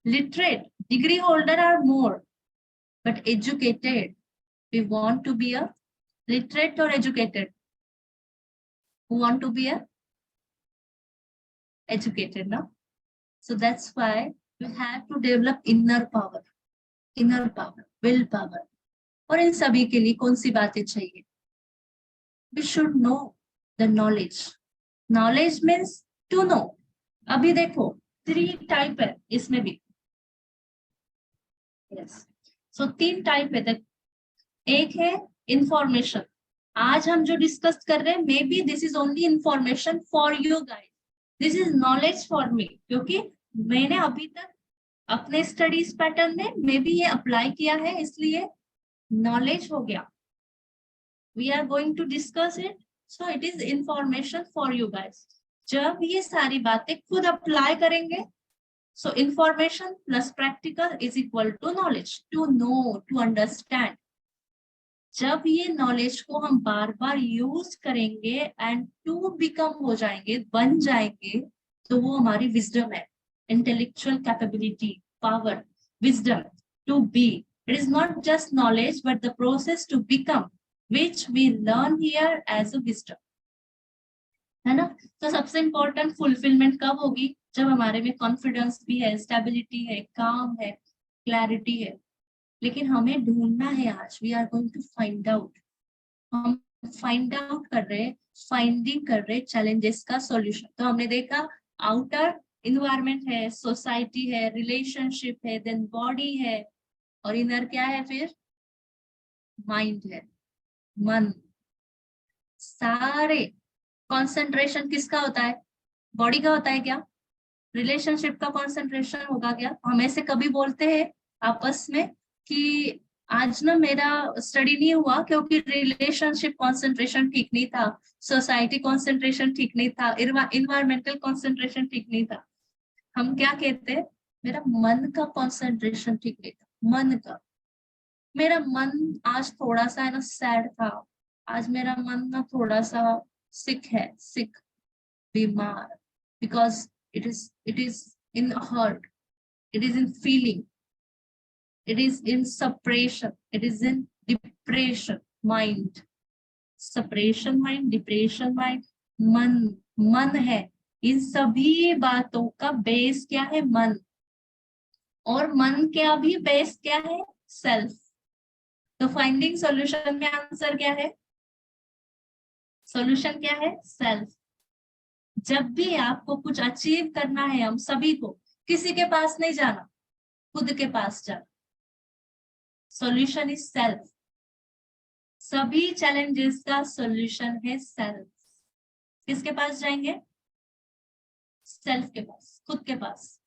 Literate, degree holder are more, but educated, we want to be a literate or educated, who want to be a educated, no? So that's why you have to develop inner power, will power. और इन सभी के लिए कौन सी बातें चाहिए? We should know the knowledge. Knowledge means to know. अभी देखो 3 टाइप है इसमें भी, yes. So 3 टाइप है। एक है इंफॉर्मेशन, आज हम जो डिस्कस कर रहे हैं, may be this is only information for you guys, this is knowledge for me, क्योंकि मैंने अभी तक अपने स्टडीज पैटर्न में मे बी ये अप्लाई किया है, इसलिए नॉलेज हो गया। We are going to discuss it, so it is information for you guys. जब ये सारी बातें खुद अप्लाई करेंगे, so information plus practical is equal to knowledge, to know, to understand. जब ये नॉलेज को हम बार बार यूज करेंगे एंड टू बिकम हो जाएंगे, बन जाएंगे, तो वो हमारी विजडम है, intellectual capability, power, wisdom to be. It is not just knowledge but the process to become, which we learn here as a wisdom, है ना। तो सबसे इम्पोर्टेंट फुलफिलमेंट कब होगी, जब हमारे में कॉन्फिडेंस भी है, स्टेबिलिटी है, काम है, क्लैरिटी है। लेकिन हमें ढूंढना है आज, we are going to find out, हम फाइंड आउट कर रहे, फाइंडिंग कर रहे चैलेंजेस का सॉल्यूशन। तो हमने देखा आउटर इन्वायरमेंट है, सोसाइटी है, रिलेशनशिप है, देन बॉडी है, और इनर क्या है, फिर माइंड है, मन। सारे कंसंट्रेशन किसका होता है, बॉडी का होता है क्या, रिलेशनशिप का कंसंट्रेशन होगा क्या। हम ऐसे कभी बोलते हैं आपस में कि आज ना मेरा स्टडी नहीं हुआ क्योंकि रिलेशनशिप कंसंट्रेशन ठीक नहीं था, सोसाइटी कंसंट्रेशन ठीक नहीं था, इन्वायरमेंटल कंसंट्रेशन ठीक नहीं था। हम क्या कहते हैं, मेरा मन का कंसंट्रेशन ठीक नहीं था, मन का, मेरा मन आज थोड़ा सा है ना सैड था, आज मेरा मन ना थोड़ा सा सिक है, सिक, बीमार, because it is in heart, it is in feeling, it is in suppression, it is in depression mind, suppression mind, depression mind, मन है। इन सभी बातों का बेस क्या है, मन। और मन का भी बेस क्या है? सेल्फ। तो फाइंडिंग सॉल्यूशन में आंसर क्या है? सॉल्यूशन क्या है? सेल्फ। जब भी आपको कुछ अचीव करना है, हम सभी को किसी के पास नहीं जाना, खुद के पास जाना। Solution is self. सभी चैलेंजेस का सॉल्यूशन है सेल्फ। किसके पास जाएंगे? सेल्फ के पास, खुद के पास।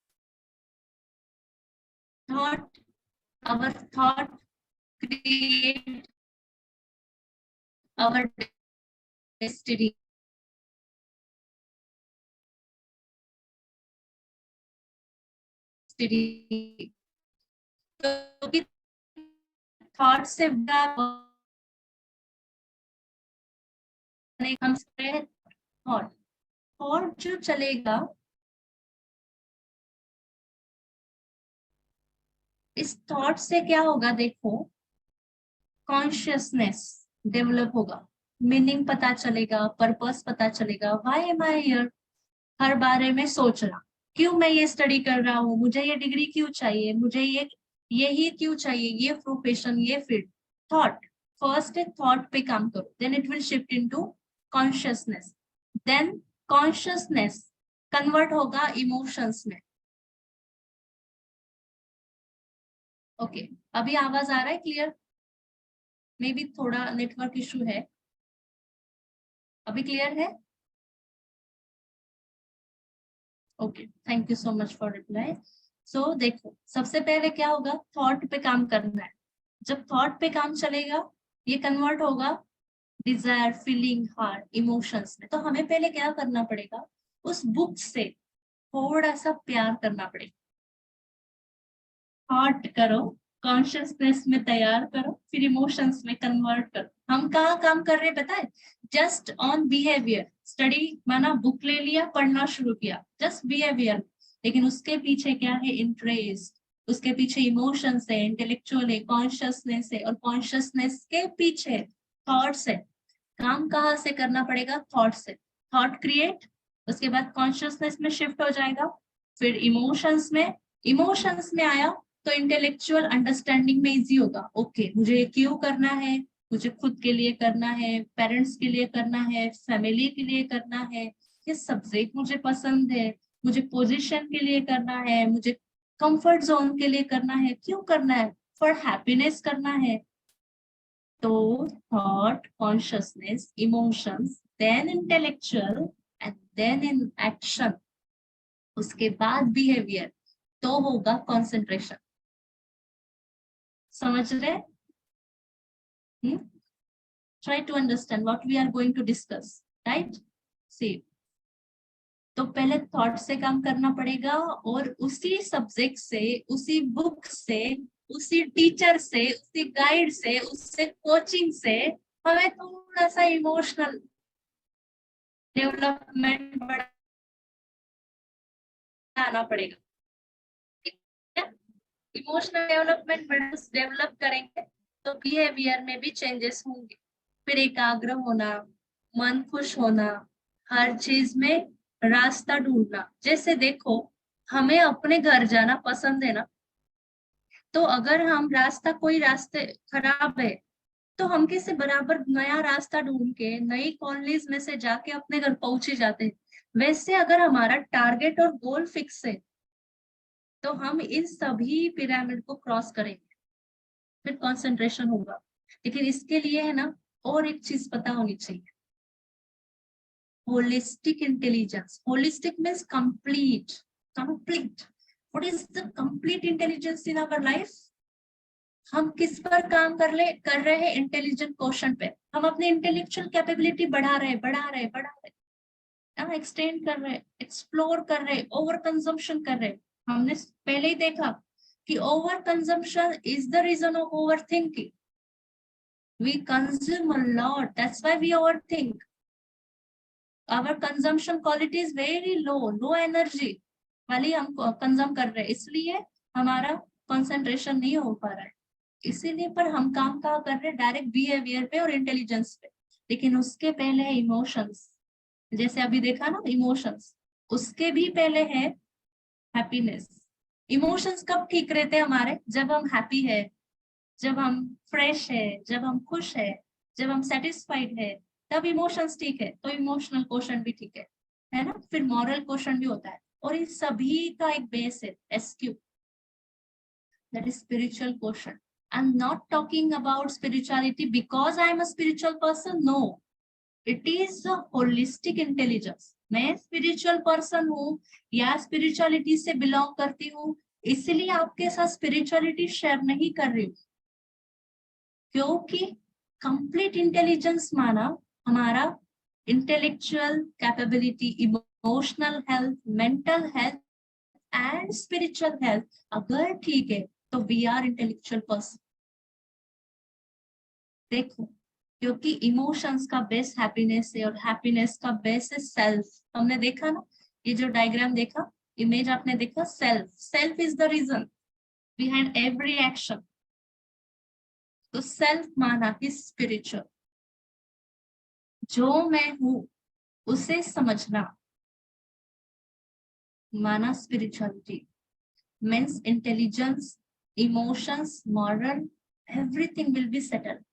Thought, our thought create our destiny. क्योंकि थॉट से हम थॉट, थॉट जो चलेगा इस थॉट से क्या होगा? देखो, कॉन्शियसनेस डेवलप होगा, मीनिंग पता चलेगा, पर्पस पता चलेगा। Why am I here? हर बारे में सोचना, क्यों मैं ये स्टडी कर रहा हूँ, मुझे ये डिग्री क्यों चाहिए, मुझे यही क्यों चाहिए, ये प्रोफेशन, ये फील्ड। थॉट, फर्स्ट थॉट पे काम करो, then it will shift into consciousness, then consciousness convert होगा इमोशंस में। ओके, अभी आवाज आ रहा है क्लियर? मे बी थोड़ा नेटवर्क इशू है। अभी क्लियर है? Okay, thank you so much for reply. So देखो, सबसे पहले क्या होगा? थॉट पे काम करना है। जब थॉट पे काम चलेगा, ये कन्वर्ट होगा डिजायर, फीलिंग, हार्ट, इमोशंस में। तो हमें पहले क्या करना पड़ेगा? उस बुक से थोड़ा सा प्यार करना पड़ेगा। थॉट करो, कॉन्शियसनेस में तैयार करो, फिर इमोशंस में कन्वर्ट करो। हम कहाँ काम कर रहे हैं बताए? Just on behaviour. स्टडी माना बुक ले लिया, पढ़ना शुरू किया, जस्ट बिहेवियर। लेकिन उसके पीछे क्या है? इंटरेस्ट। उसके पीछे इमोशंस है, इंटेलेक्चुअल है, कॉन्शियसनेस है, और कॉन्शियसनेस के पीछे थॉट्स है। काम कहाँ से करना पड़ेगा? थॉट से। थॉट क्रिएट, उसके बाद कॉन्शियसनेस में शिफ्ट हो जाएगा, फिर इमोशंस में आया तो इंटेलेक्चुअल अंडरस्टैंडिंग में इजी होगा। ओके, मुझे ये क्यों करना है? मुझे खुद के लिए करना है, पेरेंट्स के लिए करना है, फैमिली के लिए करना है, ये सब्जेक्ट मुझे पसंद है, मुझे पोजीशन के लिए करना है, मुझे कंफर्ट जोन के लिए करना है। क्यों करना है? फॉर हैप्पीनेस करना है। तो thought, consciousness, emotions, then intellectual and then in action, उसके बाद बिहेवियर, तो होगा कंसंट्रेशन। समझ रहे? Try to understand what we are going to discuss, right? See, तो पहले थॉट से काम करना पड़ेगा, और उसी सब्जेक्ट से, उसी बुक से, उसी टीचर से, उसी गाइड से, उससे कोचिंग से हमें थोड़ा सा इमोशनल डेवलपमेंट बढ़ाना पड़ेगा। इमोशनल डेवलपमेंट डेवलप करेंगे तो बिहेवियर में भी चेंजेस होंगे। फिर एकाग्र होना, मन खुश होना, हर चीज में रास्ता ढूंढना। जैसे देखो, हमें अपने घर जाना पसंद है ना, तो अगर हम कोई रास्ते खराब है, तो हम कैसे बराबर नया रास्ता ढूंढ के नई कॉलोनीज में से जाके अपने घर पहुंच ही जाते हैं। वैसे अगर हमारा टारगेट और गोल फिक्स है, तो हम इन सभी पिरामिड को क्रॉस करेंगे, फिर कंसंट्रेशन होगा। लेकिन इसके लिए है ना, और एक चीज पता होनी चाहिए, holistic intelligence. Holistic means complete. What is the complete intelligence in our life? हम किस पर काम कर रहे हैं? इंटेलिजेंट क्वेश्चन पे। हम अपनी इंटेलेक्चुअल कैपेबिलिटी बढ़ा रहे, एक्सटेंड कर रहे, एक्सप्लोर कर रहे, ओवर कंजम्पशन कर रहे। हमने पहले ही देखा कि overconsumption is the reason of overthinking. We consume a lot, that's why we overthink. Our consumption quality is very low energy वाली हम कंज्यूम कर रहे हैं, इसलिए हमारा कंसंट्रेशन नहीं हो पा रहा है। इसीलिए पर हम काम कहाँ कर रहे हैं? डायरेक्ट बिहेवियर पे और इंटेलिजेंस पे। लेकिन उसके पहले है इमोशंस। जैसे अभी देखा ना, इमोशंस, उसके भी पहले है हैप्पीनेस, इमोशंस कब ठीक रहते हैं हमारे? जब हम हैप्पी है, जब हम फ्रेश है, जब हम खुश है, जब हम सेटिस्फाइड है, तब इमोशंस ठीक है। तो इमोशनल क्वेश्चन भी ठीक है ना? फिर मॉरल क्वेश्चन भी होता है, और इन सभी का एक बेस है SQ, that is spiritual quotient. I'm not talking about spirituality because I'm a spiritual person. No, it is a holistic intelligence. मैं स्पिरिचुअल पर्सन हूँ या स्पिरिचुअलिटी से बिलोंग करती हूँ, इसलिए आपके साथ स्पिरिचुअलिटी शेयर नहीं कर रही हूँ, क्योंकि कंप्लीट इंटेलिजेंस माना हमारा intellectual capability, emotional health, mental health and spiritual health अगर ठीक है तो वी आर इंटेलेक्चुअल पर्सन। देखो, क्योंकि इमोशंस का बेस हैप्पीनेस है और हैप्पीनेस का बेस है सेल्फ। हमने देखा ना, ये जो डायग्राम देखा, इमेज आपने देखा, self is the reason behind every action. तो सेल्फ माना कि स्पिरिचुअल, जो मैं हूं उसे समझना माना spirituality. Means intelligence, emotions, moral, everything will be settled.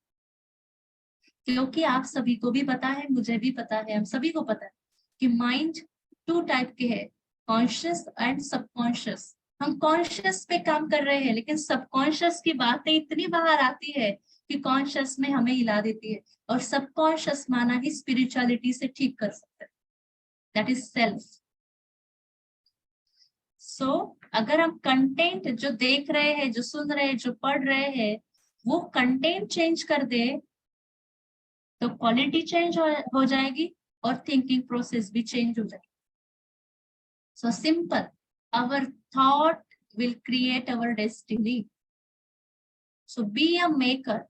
क्योंकि आप सभी को भी पता है, मुझे भी पता है, हम सभी को पता है कि माइंड 2 टाइप के हैं, कॉन्शियस एंड सबकॉन्शियस। हम कॉन्शियस पे काम कर रहे हैं, लेकिन सबकॉन्शियस की बातें इतनी बाहर आती है कि कॉन्शियस में हमें हिला देती है, और सबकॉन्शियस माना ही स्पिरिचुअलिटी से ठीक कर सकते हैं, दैट इज सेल्फ। सो अगर हम कंटेंट जो देख रहे हैं, जो सुन रहे हैं, जो पढ़ रहे हैं, वो कंटेंट चेंज कर दे तो क्वालिटी चेंज हो जाएगी और थिंकिंग प्रोसेस भी चेंज हो जाएगी। So simple, our thought will create our destiny. So be a maker,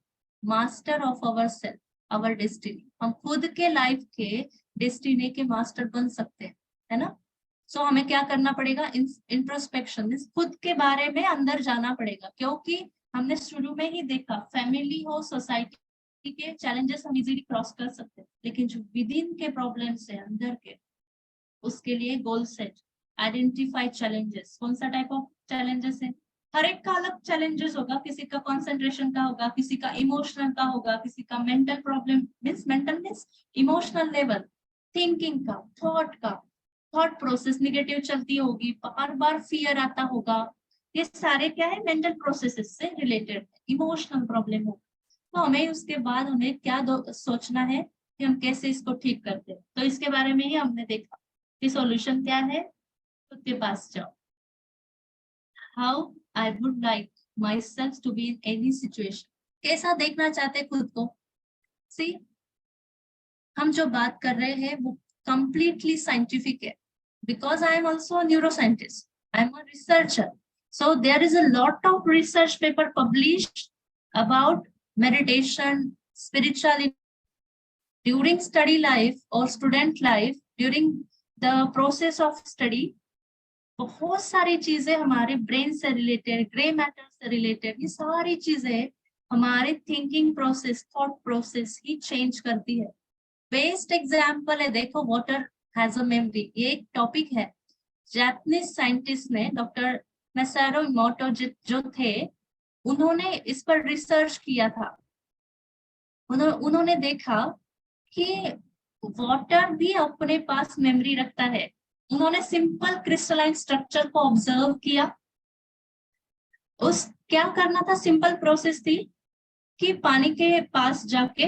master of our self, our destiny. हम खुद के लाइफ के डेस्टिनी के मास्टर बन सकते हैं, है ना? सो हमें क्या करना पड़ेगा? इंट्रोस्पेक्शन, खुद के बारे में अंदर जाना पड़ेगा, क्योंकि हमने शुरू में ही देखा, फैमिली हो, सोसाइटी के चैलेंजेस हम इजीली क्रॉस कर सकते हैं, लेकिन जो विद इन के प्रॉब्लम्स है अंदर के, उसके लिए गोल सेट, आइडेंटिफाई चैलेंजेस। कौन सा टाइप ऑफ चैलेंजेस है? हर एक का अलग चैलेंजेस होगा, किसी का कंसंट्रेशन का होगा, किसी का इमोशनल का होगा, किसी का mental problem means emotional level, thinking का, थॉट प्रोसेस निगेटिव चलती होगी, बार बार फियर आता होगा। ये सारे क्या है? मेंटल प्रोसेसेस से रिलेटेड इमोशनल प्रॉब्लम होगा। तो हमें उसके बाद हमें क्या सोचना है कि हम कैसे इसको ठीक करते हैं। तो इसके बारे में ही हमने देखा कि सॉल्यूशन क्या है। खुद के पास जाओ, how I would like myself to be in any situation. कैसा देखना चाहते खुद को? सी, हम जो बात कर रहे हैं वो कंप्लीटली साइंटिफिक है, because I am also neuroscientist, I am a researcher. So there is a lot of research paper published about meditation, spirituality during study life or student life, during the process of study। बहुत सारी चीजें हमारे ब्रेन से रिलेटेड, ग्रे मैटर से रिलेटेड, ये सारी चीजें हमारे थिंकिंग प्रोसेस, थॉट प्रोसेस ही चेंज करती है। बेस्ट एग्जाम्पल है, देखो, वाटर हैज अ मेमोरी। ये एक टॉपिक है, जापानीज साइंटिस्ट ने, डॉक्टर मेसारो इमोटो जो थे, उन्होंने इस पर रिसर्च किया था। उन्होंने देखा कि वाटर भी अपने पास मेमोरी रखता है। उन्होंने सिंपल क्रिस्टलाइन स्ट्रक्चर को ऑब्जर्व किया। क्या करना था? सिंपल प्रोसेस थी कि पानी के पास जाके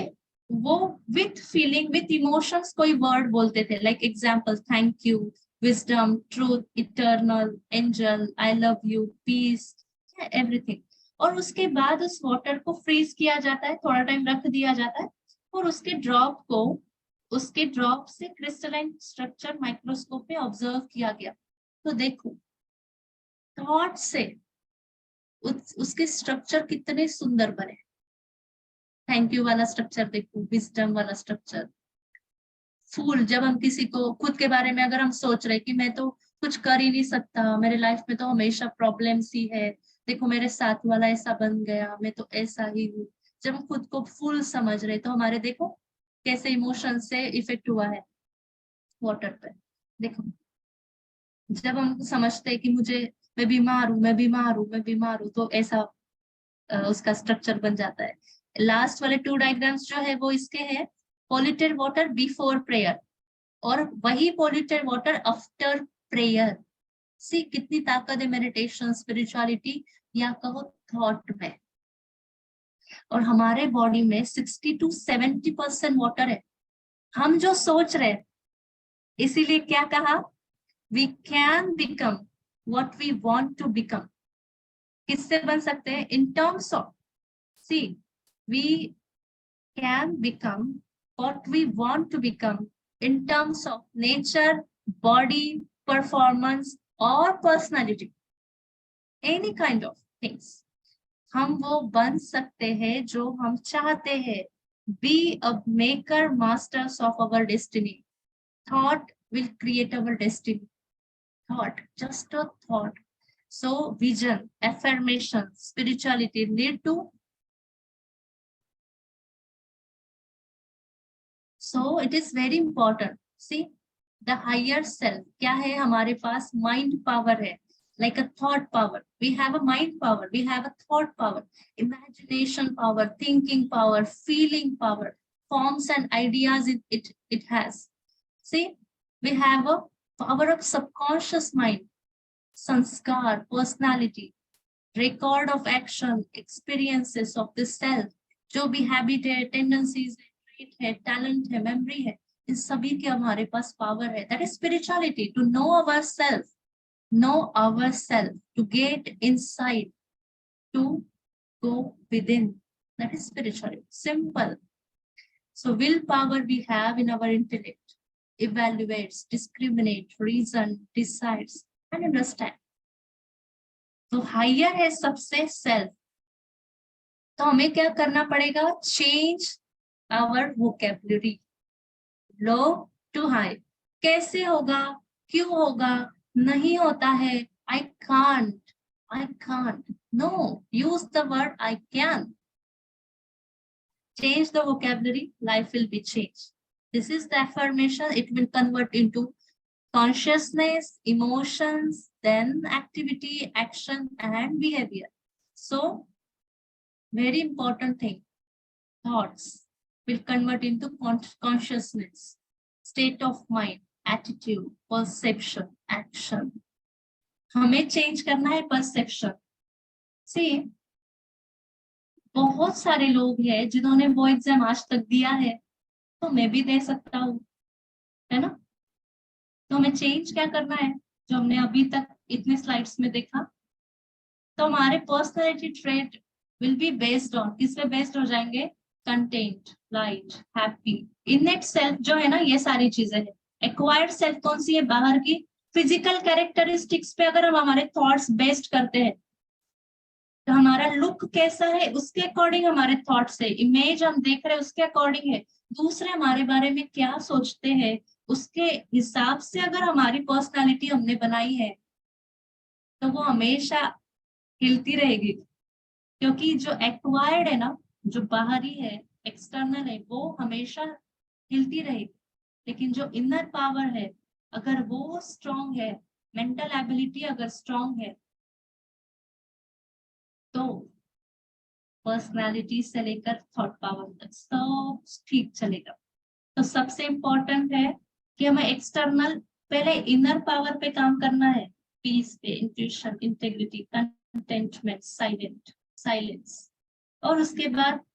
वो विथ फीलिंग, विथ इमोशंस कोई वर्ड बोलते थे, like example, thank you, wisdom, truth, eternal, angel, I love you, peace, everything. और उसके बाद उस वाटर को फ्रीज किया जाता है, थोड़ा टाइम रख दिया जाता है, और उसके ड्रॉप से क्रिस्टलाइन स्ट्रक्चर माइक्रोस्कोप पे ऑब्जर्व किया गया। तो देखो, थॉट से उसके स्ट्रक्चर कितने सुंदर बने। थैंक यू वाला स्ट्रक्चर देखो, विजडम वाला स्ट्रक्चर, फूल, जब हम किसी को खुद के बारे में अगर हम सोच रहे कि मैं तो कुछ कर ही नहीं सकता, मेरे लाइफ में तो हमेशा प्रॉब्लम्स ही है, देखो मेरे साथ वाला ऐसा बन गया, मैं तो ऐसा ही हूँ। जब हम खुद को फुल समझ रहे तो हमारे देखो कैसे इमोशन से इफेक्ट हुआ है वाटर पे। देखो, जब हम समझते हैं कि मैं बीमार हूँ, मैं बीमार हूँ, मैं बीमार हूँ, तो ऐसा उसका स्ट्रक्चर बन जाता है। लास्ट वाले 2 डायग्राम्स जो है वो इसके हैं, पॉल्यूटेड वाटर बिफोर प्रेयर और वही पॉल्यूटेड वाटर आफ्टर प्रेयर। सी कितनी ताकत है मेडिटेशन, स्पिरिचुअलिटी या कहो थॉट में। और हमारे बॉडी में 60 to 70% वाटर है। हम जो सोच रहे हैं, इसीलिए क्या कहा, we can become what we want to become. किससे बन सकते हैं? In terms of, see we can become what we want to become in terms of nature, body, performance और personality, any kind of things. हम वो बन सकते हैं जो हम चाहते हैं। Be a maker, masters of our destiny. Thought will create our destiny. Thought, just a thought. So vision, affirmation, spirituality need to. So it is very important. See, the higher self, क्या है हमारे पास? Mind power है. Like a thought power. We have a mind power. We have a thought power, imagination power, thinking power, feeling power, forms and ideas it has. See, we have a power of subconscious mind, sanskar, personality, record of action, experiences of the self, जो भी habit है, tendencies है, trait है, talent है, memory है, इन सभी के हमारे पास power है. That is spirituality, to know ourselves. Know ourselves, to get inside, to go within. That is spirituality. Simple. So willpower we have in our intellect, evaluates, discriminates, reason, decides and understand. तो higher है सबसे self. तो हमें क्या करना पड़ेगा? Change our vocabulary. Low to high. कैसे होगा? क्यों होगा? नहीं होता है. I can't. I can't. No, use the word I can. Change the vocabulary, life will be changed. This is the affirmation. It will convert into consciousness, emotions, then activity, action, and behavior. So, very important thing. Thoughts will convert into consciousness, state of mind, attitude, perception, action. हमें चेंज करना है परसेप्शन से। बहुत सारे लोग हैं जिन्होंने वो एग्जाम आज तक दिया है, तो मैं भी दे सकता हूँ, है ना? तो हमें चेंज क्या करना है, जो हमने अभी तक इतने स्लाइड्स में देखा। तो हमारे personality trait will be based on, किस पे बेस्ड हो जाएंगे? Content, light, happy, innate self जो है ना, ये सारी चीजें हैं। एक्वायर्ड सेल्फ कौन सी है? बाहर की फिजिकल कैरेक्टरिस्टिक्स पे अगर हम हमारे थॉट्स बेस्ड करते हैं, तो हमारा लुक कैसा है उसके अकॉर्डिंग हमारे थॉट्स है, इमेज हम देख रहे हैं उसके अकॉर्डिंग है, दूसरे हमारे बारे में क्या सोचते हैं उसके हिसाब से अगर हमारी पर्सनालिटी हमने बनाई है, तो वो हमेशा हिलती रहेगी। क्योंकि जो एक्वायर्ड है ना, जो बाहरी है, एक्सटर्नल है, वो हमेशा हिलती रहेगी। लेकिन जो इनर पावर है, अगर वो स्ट्रॉन्ग है, मेंटल एबिलिटी अगर स्ट्रॉन्ग है, तो पर्सनालिटी से लेकर थॉट पावर तक सब ठीक चलेगा। तो सबसे इम्पोर्टेंट है कि हमें एक्सटर्नल, पहले इनर पावर पे काम करना है, पीस पे, इंट्यूशन, इंटेग्रिटी, कंटेंटमेंट, साइलेंस, और उसके बाद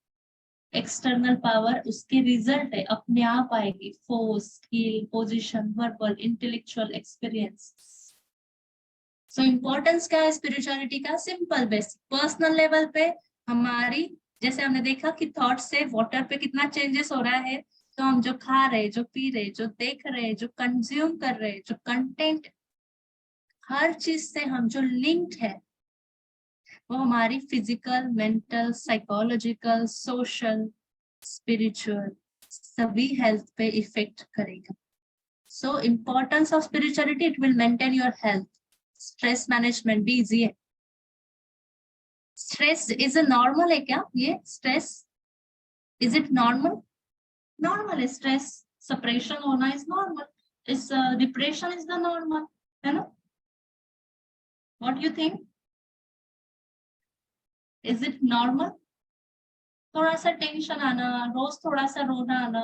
एक्सटर्नल पावर उसके रिजल्ट है, अपने आप आएगी, force, skill, position, verbal, intellectual experience. So importance क्या है स्पिरिचुअलिटी का? Simple basic. पर्सनल लेवल पे हमारी, जैसे हमने देखा कि थॉट से वाटर पे कितना चेंजेस हो रहा है, तो हम जो खा रहे, जो पी रहे, जो देख रहे, जो कंज्यूम कर रहे, जो कंटेंट, हर चीज से हम जो लिंक्ड है, वो हमारी physical, mental, psychological, social, spiritual सभी हेल्थ पे इफेक्ट करेगा। So importance of spirituality, it will maintain your health. Stress management भी इजी है। स्ट्रेस इज अ नॉर्मल है क्या? ये stress is it normal? Normal है। स्ट्रेस सेपरेशन होना इज नॉर्मल, इस डिप्रेशन इज द नॉर्मल, है ना? What do you think? Is it normal? थोड़ा सा टेंशन आना, रोज थोड़ा सा रोना आना,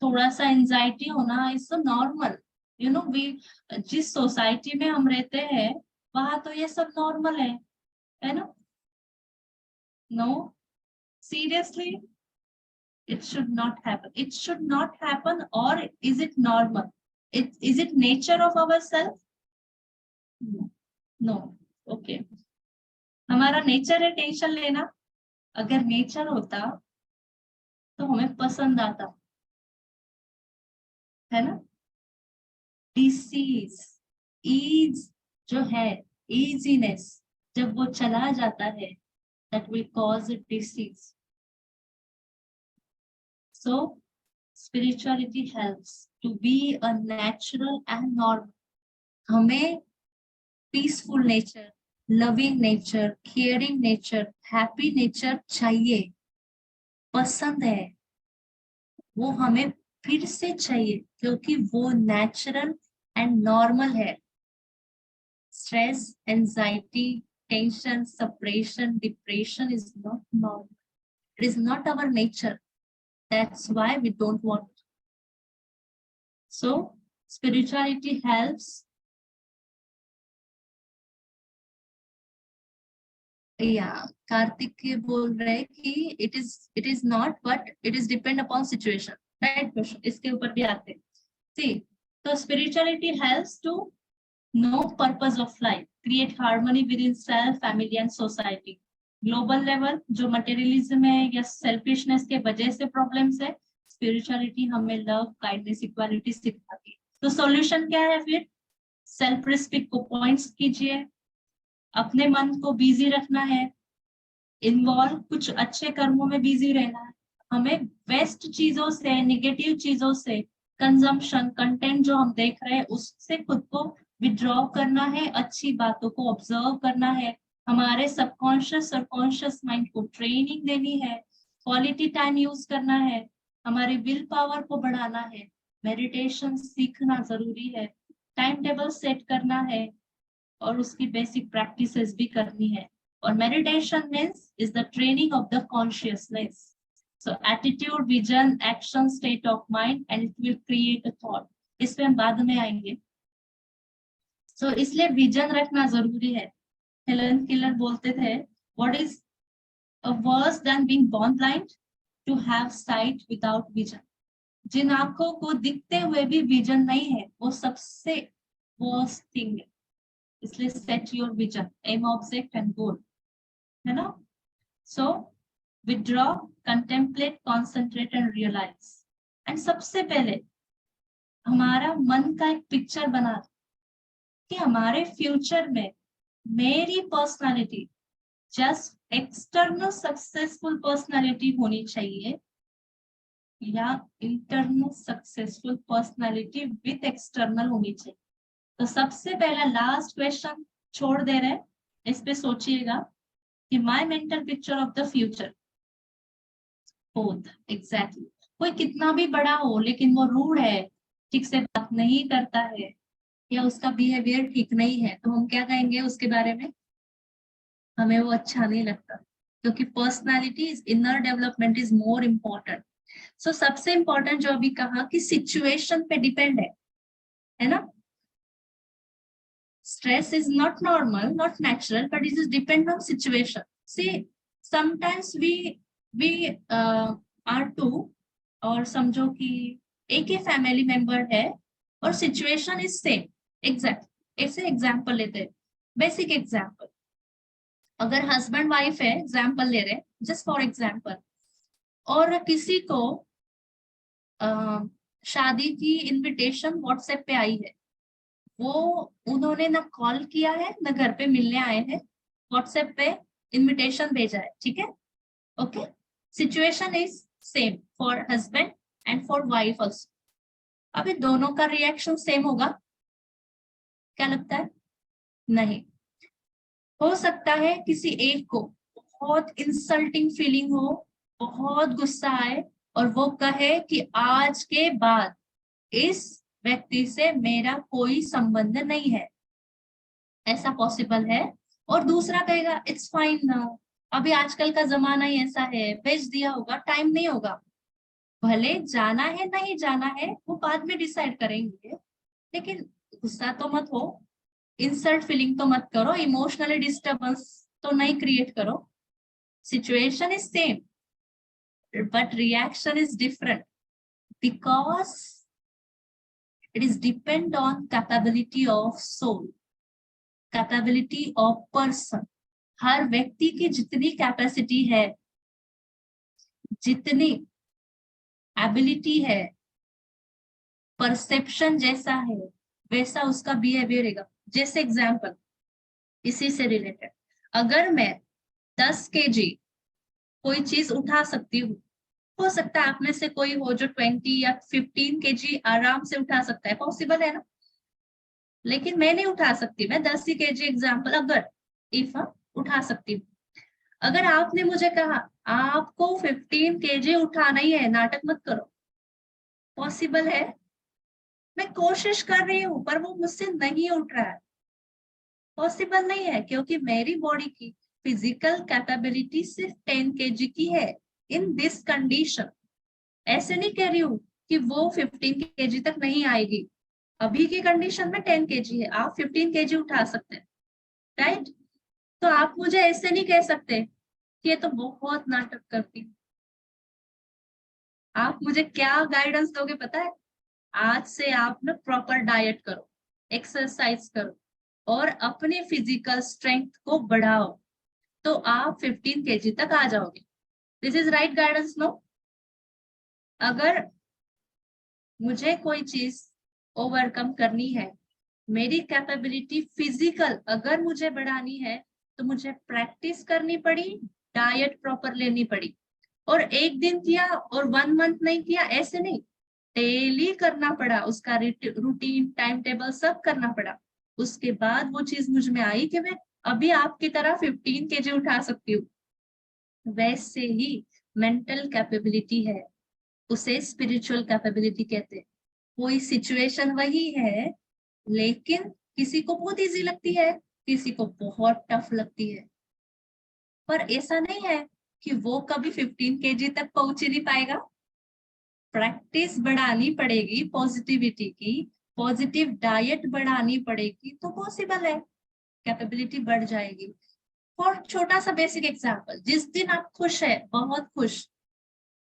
थोड़ा सा एंजाइटी होना, it's normal. You know we जिस सोसाइटी में हम रहते हैं वहां तो ये सब नॉर्मल है ना? No, seriously, it should not happen. It should not happen. Or is it normal? Is it nature of ourselves? No. No. Okay. हमारा नेचर है टेंशन लेना. अगर नेचर होता तो हमें पसंद आता, है ना? डिसीज, ईज जो है, इजीनेस, जब वो चला जाता है, that will cause a disease. So spirituality helps to be a natural and normal. हमें peaceful nature, loving nature, caring nature, happy nature चाहिए, पसंद है, वो हमें फिर से चाहिए क्योंकि वो नेचुरल एंड नॉर्मल है. Stress, anxiety, tension, separation, depression is not normal. It is not our nature. That's why we don't want it. So spirituality helps. Kartik ये बोल रहे हैं कि it is not, but it is depend upon situation. Right question. इसके ऊपर भी आते हैं. See, so spirituality helps to know purpose of life, create harmony within self, family and society. Global level जो मटेरियलिज्म है या सेल्फिशनेस के वजह से प्रॉब्लम्स है, स्पिरिचुअलिटी हमें लव, काइंडनेस, इक्वालिटी सिखाती है. तो सॉल्यूशन क्या है फिर? सेल्फ रिस्पेक्ट को पॉइंट्स कीजिए, अपने मन को बिजी रखना है, इन्वॉल्व कुछ अच्छे कर्मों में बिजी रहना है. हमें वेस्ट चीजों से, निगेटिव चीजों से, कंजम्पशन, कंटेंट जो हम देख रहे हैं उससे खुद को विड्रॉ करना है, अच्छी बातों को ऑब्जर्व करना है, हमारे सबकॉन्शियस और कॉन्शियस माइंड को ट्रेनिंग देनी है, क्वालिटी टाइम यूज करना है, हमारे विल पावर को बढ़ाना है, मेडिटेशन सीखना जरूरी है, टाइम टेबल सेट करना है और उसकी बेसिक प्रैक्टिसेस भी करनी है. और meditation means is the training of the consciousness. So attitude, vision, action, state of mind and it will create a thought. इस पे हम बाद में आएंगे. सो इसलिए विजन रखना जरूरी है. हेलन केलर बोलते थे, what is a worse than being born blind? To have sight without vision. जिन आंखों को दिखते हुए भी विजन नहीं है वो सबसे वर्स्ट थिंग है. इसलिए set your vision, aim, object and goal, है ना? So withdraw, contemplate, concentrate and realise. And सबसे पहले हमारा मन का एक पिक्चर बना कि हमारे फ्यूचर में मेरी personality just external successful personality होनी चाहिए या internal successful personality with external होनी चाहिए. तो सबसे पहला लास्ट क्वेश्चन छोड़ दे रहे हैं, इस पे सोचिएगा कि my mental picture of the future. Both, exactly. कोई कितना भी बड़ा हो लेकिन वो रूड है, ठीक से बात नहीं करता है या उसका बिहेवियर ठीक नहीं है, तो हम क्या कहेंगे उसके बारे में? हमें वो अच्छा नहीं लगता, क्योंकि personality, inner development is more important. So सबसे इम्पोर्टेंट जो अभी कहा कि सिचुएशन पे डिपेंड है ना? Stress is not normal, not natural, but it is depend on situation. See, sometimes we are two, और समझो कि एक ही फैमिली मेंबर है और सिचुएशन इज सेम, एग्जैक्ट. ऐसे एग्जांपल लेते हैं, बेसिक एग्जांपल. अगर हस्बैंड वाइफ है, एग्जांपल ले रहे हैं जस्ट फॉर एग्जांपल, और किसी को शादी की इनविटेशन व्हाट्सएप पे आई है, वो उन्होंने ना कॉल किया है ना घर पे मिलने आए हैं, व्हाट्सएप पे इनविटेशन भेजा है, ठीक है? Okay, situation is same for husband and for wife also. अभी दोनों का रिएक्शन सेम होगा? क्या लगता है? नहीं. हो सकता है किसी एक को बहुत इंसल्टिंग फीलिंग हो, बहुत गुस्सा आए और वो कहे कि आज के बाद इस व्यक्ति से मेरा कोई संबंध नहीं है. ऐसा पॉसिबल है। और दूसरा कहेगा इट्स फाइन नाउ, अभी आजकल का जमाना ही ऐसा है, भेज दिया होगा, टाइम नहीं होगा। भले जाना है नहीं जाना है वो बाद में डिसाइड करेंगे, लेकिन गुस्सा तो मत हो, इंसल्ट फीलिंग तो मत करो, इमोशनली डिस्टर्बेंस तो नहीं क्रिएट करो। Situation is same but reaction is different because it is depend on capability of soul, capability of person। हर व्यक्ति की जितनी कैपेसिटी है, जितनी एबिलिटी है, परसेप्शन जैसा है वैसा उसका बिहेवियर रहेगा। जैसे एग्जांपल इसी से रिलेटेड, अगर मैं 10 kg कोई चीज उठा सकती हूँ, हो सकता है आप में से कोई हो जो 20 या 15 kg आराम से उठा सकता है, पॉसिबल है ना। लेकिन मैं नहीं उठा सकती, मैं 10 ही kg एग्जाम्पल अगर इफ उठा सकती हूँ। अगर आपने मुझे कहा आपको 15 kg उठाना ही है, नाटक मत करो, पॉसिबल है, मैं कोशिश कर रही हूँ पर वो मुझसे नहीं उठ रहा है, पॉसिबल नहीं है, क्योंकि मेरी बॉडी की फिजिकल कैपेबिलिटी सिर्फ 10 kg की है इन दिस कंडीशन। ऐसे नहीं कह रही हूँ कि वो 15 kg तक नहीं आएगी, अभी की कंडीशन में 10 kg है, आप 15 kg उठा सकते हैं, राइट। तो आप मुझे ऐसे नहीं कह सकते कि ये तो बहुत नाटक करती है। आप मुझे क्या गाइडेंस दोगे पता है, आज से आप ना प्रॉपर डाइट करो, एक्सरसाइज करो और अपने फिजिकल स्ट्रेंथ को बढ़ाओ, तो आप 15 kg तक आ जाओगे। This is right guidance no. अगर मुझे कोई चीज ओवरकम करनी है, मेरी कैपेबिलिटी फिजिकल अगर मुझे बढ़ानी है, तो मुझे प्रैक्टिस करनी पड़ी, डाइट प्रॉपर लेनी पड़ी। और एक दिन किया और 1 मंथ नहीं किया, ऐसे नहीं, डेली करना पड़ा, उसका रूटीन टाइम टेबल सब करना पड़ा। उसके बाद वो चीज मुझ में आई कि मैं अभी आपकी तरह 15 kg उठा सकती हूँ। वैसे ही मेंटल कैपेबिलिटी है, उसे स्पिरिचुअल कैपेबिलिटी कहते हैं। कोई सिचुएशन वही है, लेकिन किसी को बहुत इजी लगती है, किसी को बहुत टफ लगती है, पर ऐसा नहीं है कि वो कभी 15 kg तक पहुंच ही नहीं पाएगा। प्रैक्टिस बढ़ानी पड़ेगी पॉजिटिविटी की, पॉजिटिव डाइट बढ़ानी पड़ेगी, तो पॉसिबल है, कैपेबिलिटी बढ़ जाएगी। और छोटा सा बेसिक एग्जांपल, जिस दिन आप खुश है, बहुत खुश,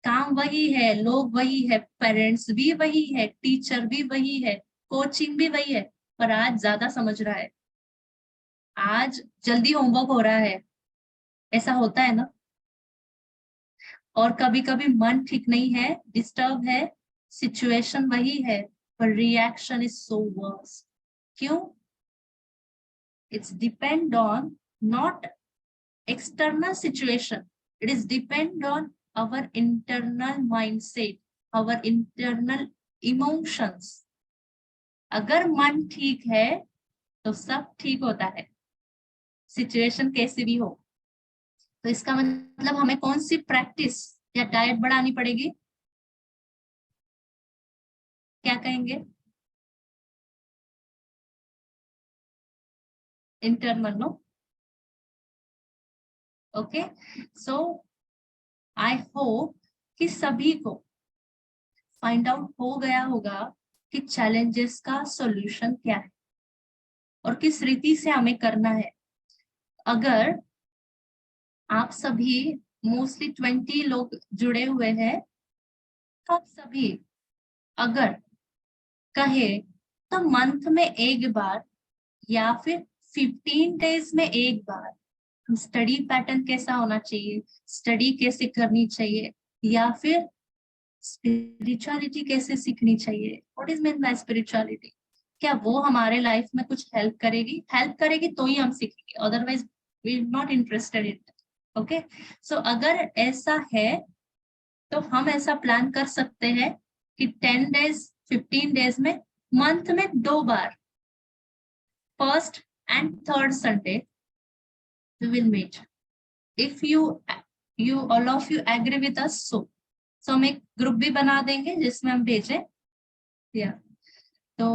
काम वही है, लोग वही है, पेरेंट्स भी वही है, टीचर भी वही है, कोचिंग भी वही है, पर आज ज्यादा समझ रहा है, आज जल्दी होमवर्क हो रहा है, ऐसा होता है ना। और कभी कभी मन ठीक नहीं है, डिस्टर्ब है, सिचुएशन वही है, पर रिएक्शन इज सो वर्स। क्यों? It's depend on not external situation, it is depend on our internal mindset, our internal emotions। अगर मन ठीक है तो सब ठीक होता है, सिचुएशन कैसी भी हो। तो इसका मतलब हमें कौन सी प्रैक्टिस या डाइट बढ़ानी पड़ेगी, क्या कहेंगे? Internal, no? Okay, so I hope कि सभी को फाइंड आउट हो गया होगा कि चैलेंजेस का सॉल्यूशन क्या है और किस रीति से हमें करना है। अगर आप सभी मोस्टली 20 लोग जुड़े हुए हैं, तो आप सभी अगर कहे तो मंथ में एक बार या फिर 15 डेज में एक बार स्टडी पैटर्न कैसा होना चाहिए, स्टडी कैसे करनी चाहिए, या फिर स्पिरिचुअलिटी कैसे सीखनी चाहिए, what is mean by spirituality, क्या वो हमारे लाइफ में कुछ हेल्प करेगी? हेल्प करेगी तो ही हम सीखेंगे, otherwise we are not interested in. Okay, so अगर ऐसा है तो हम ऐसा प्लान कर सकते हैं कि 10 डेज 15 डेज में मंथ में 2 बार, first and third Sunday we will meet। if you all of you agree with us, so हम एक ग्रुप भी बना देंगे जिसमें हम भेजें, या तो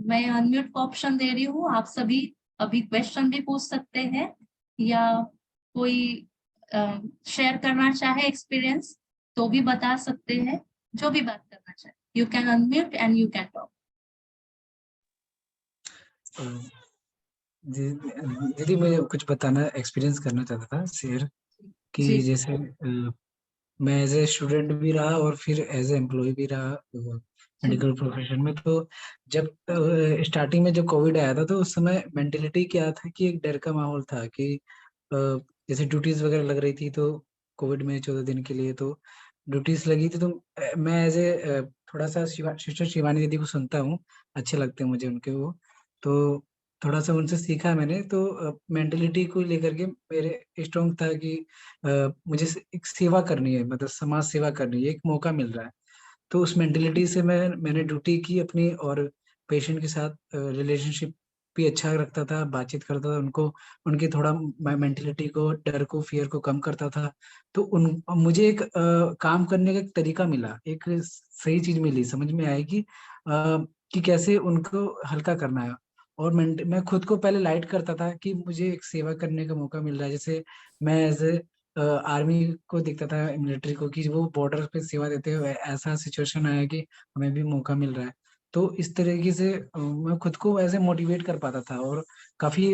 मैं अनम्यूट का ऑप्शन दे रही हूँ, आप सभी अभी क्वेश्चन भी पूछ सकते हैं या कोई शेयर करना चाहे एक्सपीरियंस तो भी बता सकते हैं, जो भी बात करना चाहे। You can unmute and you can talk. दीदी मैं कुछ बताना एक्सपीरियंस करना चाहता था शेयर कि जी जैसे मैं एज ए स्टूडेंट भी रहा और फिर एज ए एम्प्लॉय भी रहा मेडिकल प्रोफेशन में। तो जब स्टार्टिंग में जब कोविड आया था तो उस समय मेंटेलिटी क्या था कि एक डर का माहौल था कि जैसे ड्यूटीज वगैरह लग रही थी तो कोविड में 14 दिन के लिए तो ड्यूटीज लगी थी। तो मैं एज ए थोड़ा सा सिस्टर शिवानी दीदी को सुनता हूँ, अच्छे लगते हैं मुझे उनके वो। तो थोड़ा सा उनसे सीखा मैंने। तो मेंटेलिटी को लेकर के मेरे स्ट्रॉन्ग था कि मुझे एक सेवा करनी है, मतलब समाज सेवा करनी है, एक मौका मिल रहा है। तो उस मेंटेलिटी से मैंने ड्यूटी की अपनी, और पेशेंट के साथ रिलेशनशिप भी अच्छा रखता था, बातचीत करता था उनको, उनकी थोड़ा मेंटेलिटी को, डर को, फियर को कम करता था। तो मुझे एक काम करने का एक तरीका मिला, एक सही चीज मिली, समझ में आई कि कैसे उनको हल्का करना है। और मैं खुद को पहले लाइट करता था कि मुझे एक सेवा करने का मौका मिल रहा है। जैसे मैं एज ए आर्मी को देखता था, मिलिट्री को, कि वो बॉर्डर पे सेवा देते हुए ऐसा सिचुएशन आया कि हमें भी मौका मिल रहा है। तो इस तरीके से मैं खुद को ऐसे मोटिवेट कर पाता था और काफी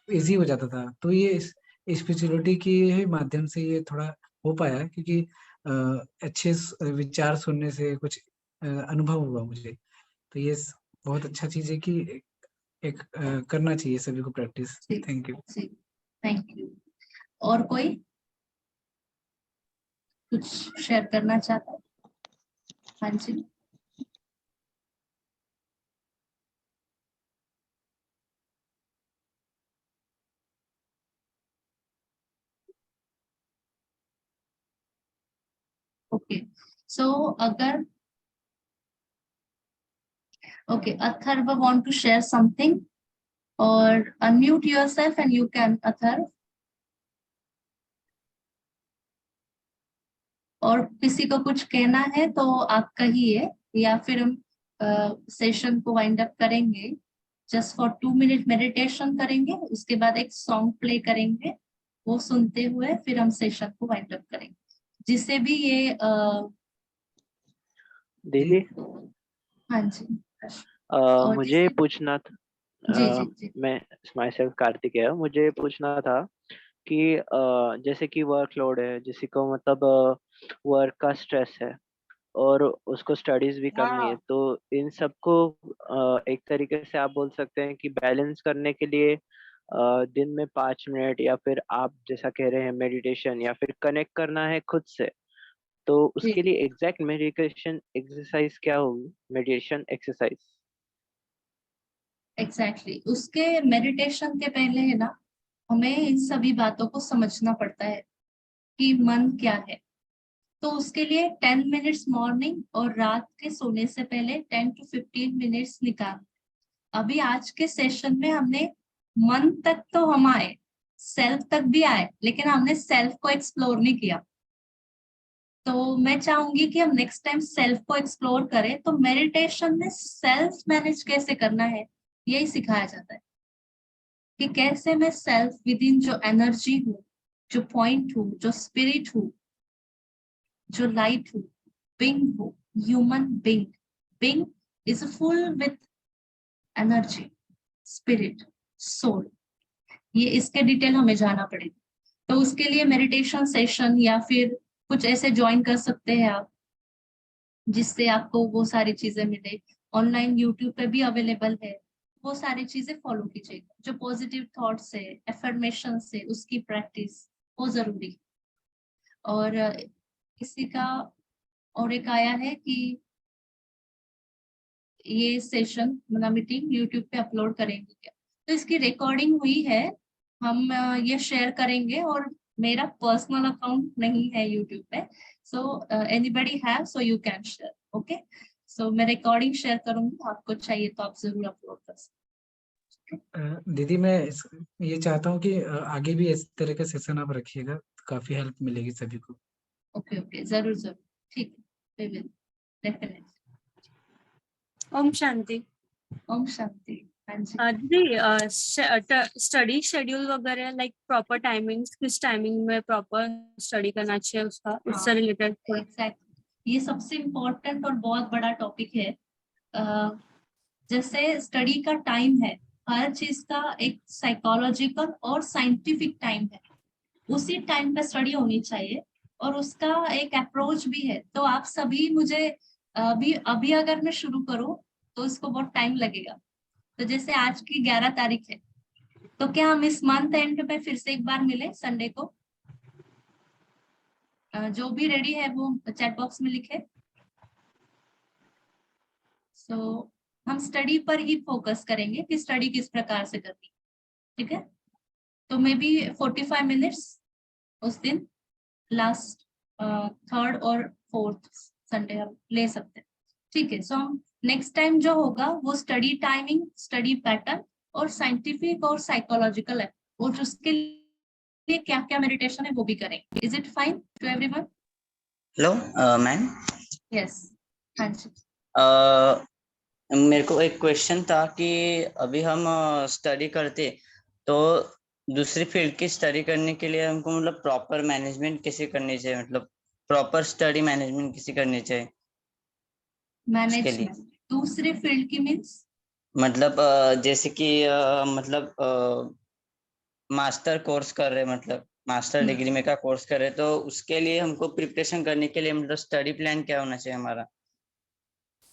इजी हो जाता था। तो ये स्पिरिचुअलिटी के ही माध्यम से ये थोड़ा हो पाया, क्योंकि अच्छे विचार सुनने से कुछ अनुभव हुआ मुझे। तो ये बहुत अच्छा चीज है कि एक करना चाहिए सभी को practice. Thank you. Thank you. और कोई कुछ शेयर करना चाहता है? हाँ जी। ओके सो अगर okay Atharva want to share something or unmute yourself and you can Atharva। और किसी को कुछ कहना है तो आप कहिए, या फिर हम सेशन को वाइंड अप करेंगे। जस्ट फॉर 2 मिनट मेडिटेशन करेंगे, उसके बाद एक सॉन्ग प्ले करेंगे, वो सुनते हुए फिर हम सेशन को वाइंड अप करेंगे। जिसे भी ये दीदी हाँ जी और मुझे पूछना था, जी जी जी मैं माई सेल्फ कार्तिकेय, मुझे पूछना था कि जैसे कि वर्कलोड है, जिसी को मतलब वर्क का स्ट्रेस है और उसको स्टडीज भी करनी है, तो इन सबको एक तरीके से आप बोल सकते हैं कि बैलेंस करने के लिए दिन में 5 मिनट, या फिर आप जैसा कह रहे हैं मेडिटेशन, या फिर कनेक्ट करना है खुद से, तो उसके लिए एग्जैक्ट मेडिटेशन एक्सरसाइज क्या होगी? मेडिटेशन एक्सरसाइज एग्जैक्टली उसके मेडिटेशन के पहले है ना, हमें इन सभी बातों को समझना पड़ता है कि मन क्या है। तो उसके लिए 10 मिनट्स मॉर्निंग और रात के सोने से पहले 10 to 15 मिनट्स निकाल। अभी आज के सेशन में हमने मन तक तो हम आए, सेल्फ तक भी आए, लेकिन हमने सेल्फ को एक्सप्लोर नहीं किया। तो मैं चाहूंगी कि हम नेक्स्ट टाइम सेल्फ को एक्सप्लोर करें। तो मेडिटेशन में सेल्फ मैनेज कैसे करना है यही सिखाया जाता है, कि कैसे मैं सेल्फ विद इन जो एनर्जी हूँ, जो पॉइंट हूँ, जो स्पिरिट हूँ, जो लाइट हूँ, बिंग हूँ, human being. Being is full with energy, spirit, soul. ये इसके डिटेल हमें जाना पड़ेगा। तो उसके लिए मेडिटेशन सेशन या फिर कुछ ऐसे ज्वाइन कर सकते हैं आप, जिससे आपको वो सारी चीजें मिले। ऑनलाइन यूट्यूब पे भी अवेलेबल है, वो सारी चीजें फॉलो कीजिएगा। जो पॉजिटिव थॉट्स है, एफर्मेशन से, उसकी प्रैक्टिस वो जरूरी। और किसी का और एक आया है कि ये सेशन मतलब मीटिंग यूट्यूब पे अपलोड करेंगे क्या? तो इसकी रिकॉर्डिंग हुई है, हम ये शेयर करेंगे। और मेरा पर्सनल अकाउंट नहीं है यूट्यूब पे, so anybody have, so you can share. Okay so मैं रिकॉर्डिंग शेयर करूंगी, आपको चाहिए तो आप जरूर अपलोड कर सकते। दीदी मैं ये चाहता हूँ कि आगे भी इस तरह का सेशन आप रखिएगा, तो काफी हेल्प मिलेगी सभी को। ओके ओके जरूर जरूर, ठीक है, डेफिनेटली। ओम शांति। ओम शांति। हाँ जी। दीदी स्टडी शेड्यूल वगैरह लाइक प्रॉपर टाइमिंग्स, किस टाइमिंग में प्रॉपर स्टडी करना चाहिए उसका, उससे रिलेटेड। एग्जैक्टली, ये सबसे इम्पोर्टेंट और बहुत बड़ा टॉपिक है। जैसे स्टडी का टाइम है, हर चीज का एक साइकोलॉजिकल और साइंटिफिक टाइम है, उसी टाइम पे स्टडी होनी चाहिए और उसका एक अप्रोच भी है। तो आप सभी मुझे अभी अगर मैं शुरू करूं तो इसको बहुत टाइम लगेगा। तो जैसे आज की 11 तारीख है, तो क्या हम इस मंथ एंड पे फिर से एक बार मिले संडे को? जो भी रेडी है वो चैट बॉक्स में लिखे। सो हम स्टडी पर ही फोकस करेंगे कि स्टडी किस प्रकार से करनी, ठीक है? तो मे बी 45 मिनट्स उस दिन लास्ट थर्ड और फोर्थ संडे हम ले सकते हैं, ठीक है? सो हम नेक्स्ट टाइम जो होगा वो स्टडी टाइमिंग, स्टडी पैटर्न और साइंटिफिक और साइकोलॉजिकल है, वो उसके लिए क्या क्या मेडिटेशन है वो भी करेंगे। Is it fine to everyone? Hello ma'am. Yes, हाँ जी। मेरे को एक क्वेश्चन था कि अभी हम स्टडी करते तो दूसरी फील्ड की स्टडी करने के लिए हमको मतलब प्रॉपर मैनेजमेंट कैसे करनी चाहिए, मतलब प्रॉपर स्टडी मैनेजमेंट कैसे करनी चाहिए उसके लिए? मैनेजमेंट दूसरे फील्ड की मीन्स मतलब जैसे कि मतलब मास्टर कोर्स कर रहे, मतलब मास्टर डिग्री में का कोर्स कर रहे, तो उसके लिए हमको प्रिपरेशन करने के लिए मतलब स्टडी प्लान क्या होना चाहिए हमारा?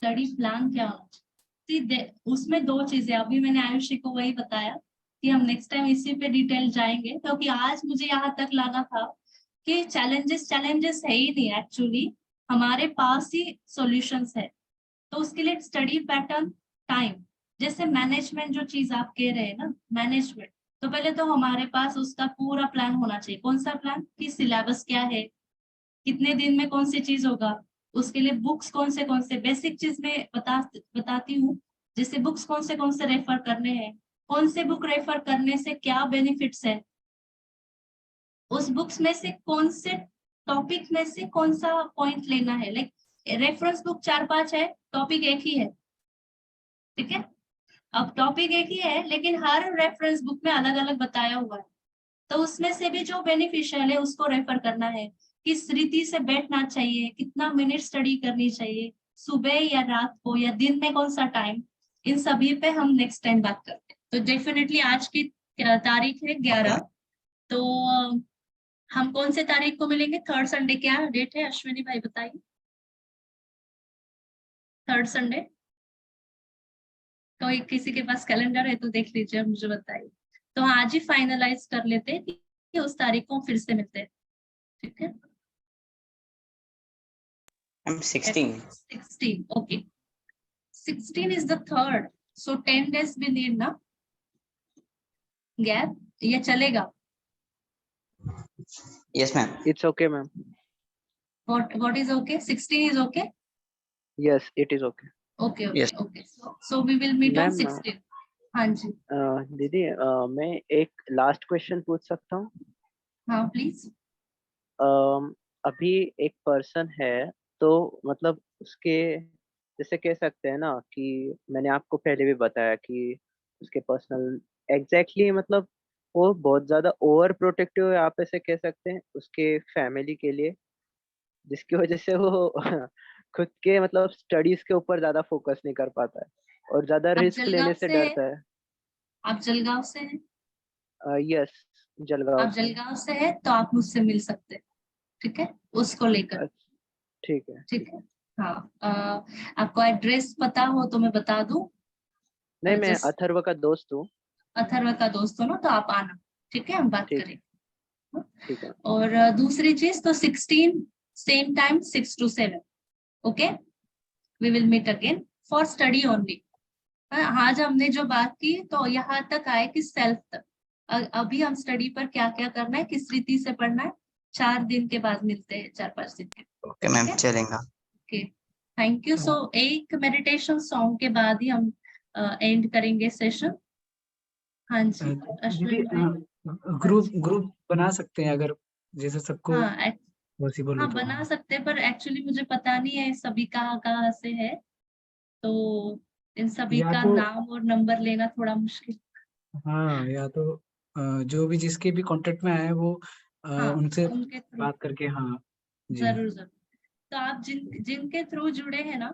स्टडी प्लान क्या होना चाहिए? उसमें दो चीजें, अभी मैंने आयुषी को वही बताया कि हम नेक्स्ट टाइम इसी पे डिटेल जाएंगे, क्योंकि आज मुझे यहाँ तक लगा था कि चैलेंजेस है ही नहीं, एक्चुअली हमारे पास ही सॉल्यूशंस है। तो उसके लिए स्टडी पैटर्न, टाइम, जैसे मैनेजमेंट जो चीज आप कह रहे हैं ना, मैनेजमेंट, तो पहले तो हमारे पास उसका पूरा प्लान होना चाहिए। कौन सा प्लान? कि सिलेबस क्या है, कितने दिन में कौन सी चीज होगा, उसके लिए बुक्स कौन से बेसिक चीज में बताती हूँ। जैसे बुक्स कौन से रेफर करने हैं, कौन से बुक रेफर करने से क्या बेनिफिट्स है, उस बुक्स में से कौन से टॉपिक में से कौन सा पॉइंट लेना है। लाइक रेफरेंस बुक 4-5 है, टॉपिक एक ही है, ठीक है? अब टॉपिक एक ही है लेकिन हर रेफरेंस बुक में अलग अलग बताया हुआ है, तो उसमें से भी जो बेनिफिशियल है उसको रेफर करना है। किस रीति से बैठना चाहिए, कितना मिनट स्टडी करनी चाहिए, सुबह या रात को या दिन में कौन सा टाइम, इन सभी पे हम नेक्स्ट टाइम बात करते हैं। तो डेफिनेटली आज की तारीख है 11, तो हम कौन से तारीख को मिलेंगे? थर्ड संडे क्या डेट है अश्विनी भाई बताइए? थर्ड संडे कोई किसी के पास कैलेंडर है तो देख लीजिए और मुझे बताइए। तो आज ही फाइनलाइज कर लेते हैं कि उस तारीख को फिर से मिलते हैं, ठीक है? 16, okay. 16 is the third, so 10 days we need ना गैप, ये चलेगा? Yes ma'am. It's okay, ma'am. What is okay? 16 is okay? Yes, it is okay. Okay. Yes. Okay. So we will meet on Ma'am, 16. हाँ जी। दीदी मैं एक लास्ट क्वेश्चन पूछ सकता हूँ? हाँ प्लीज। अभी एक पर्सन है, तो मतलब उसके जैसे कह सकते हैं ना कि मैंने आपको पहले भी बताया कि उसके पर्सनल एग्जैक्टली मतलब वो बहुत ज्यादा ओवर प्रोटेक्टिव है, आप ऐसे कह सकते हैं उसके फैमिली के लिए, जिसकी वजह से वो खुद के मतलब स्टडीज के ऊपर ज्यादा फोकस नहीं कर पाता है और ज्यादा आप रिस्क लेने जलगांव से से डरता है। आप जलगांव से हैं? यस, जलगांव आप से। जलगांव से हैं तो आप मुझसे मिल सकते हैं, ठीक है? उसको लेकर, ठीक है। ठीक है? हाँ, आपको एड्रेस पता हो तो मैं बता दूं? नहीं, मैं अथर्व का दोस्त हूँ। अथर्व का दोस्त हो ना, तो आप आना, ठीक है? हम बात ठीक। करेंगे। ठीक है। और दूसरी चीज तो 16 same time 6 to 7, okay? We will meet again for study only. आज हमने जो बात की तो यहाँ तक आए कि सेल्फ तक। अभी हम स्टडी पर क्या क्या करना है, किस रीति से पढ़ना है, 4 दिन के बाद मिलते हैं, 4-5 दिन के। ओके मैम, चलेगा। Okay, thank you. सो एक मेडिटेशन सॉन्ग के बाद ही हम एंड करेंगे सेशन। हाँ जी दीदी, अश्विन भाई। ग्रुप बना सकते हैं अगर जैसे सबको हाँ पॉसिबल हो हाँ तो। बना सकते हैं, पर एक्चुअली मुझे पता नहीं है सभी कहाँ कहाँ से है, तो इन सभी या का तो नाम और नंबर लेना थोड़ा मुश्किल। हाँ, या तो जो भी जिसके भी कांटेक्ट में आए वो हाँ, उनसे उनके थ्रू बात करके, हाँ जी। जरूर जरूर। तो आप जिनके थ्रू जुड़े हैं ना,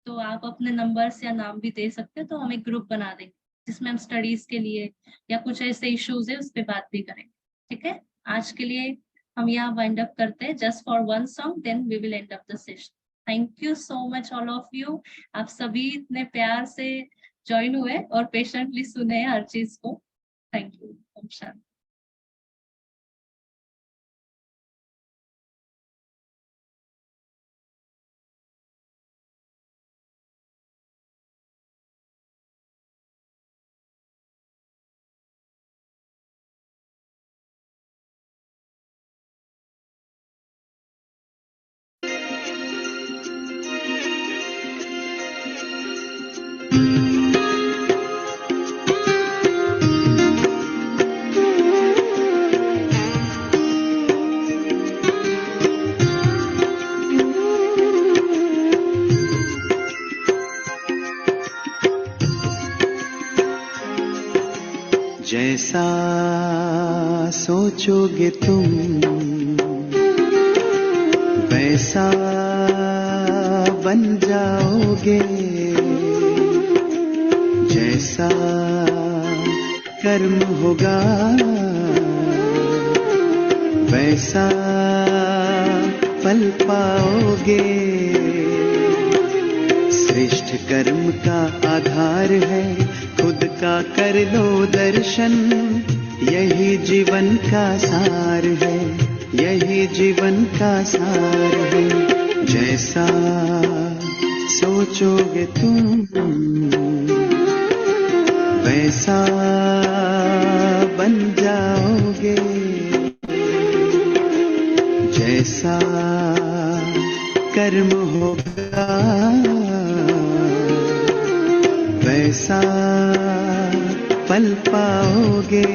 तो आप अपने नंबर्स या नाम भी दे सकते हैं, तो हम एक ग्रुप बना देंगे जिसमें हम स्टडीज के लिए या कुछ ऐसे इश्यूज है उस पर बात भी करेंगे। ठीक है, आज के लिए हम यहाँ वाइंड अप करते हैं, just for one song, then we will end up the session. Thank you so much all of you. आप सभी इतने प्यार से ज्वाइन हुए और पेशेंटली सुने हर चीज को। Thank you. ओम शांति। जैसा सोचोगे तुम वैसा बन जाओगे, जैसा कर्म होगा वैसा फल पाओगे। श्रेष्ठ कर्म का आधार है खुद का कर लो दर्शन, यही जीवन का सार है, यही जीवन का सार है। जैसा सोचोगे तुम वैसा बन जाओगे, जैसा कर्म होगा वैसा फल पाओगे।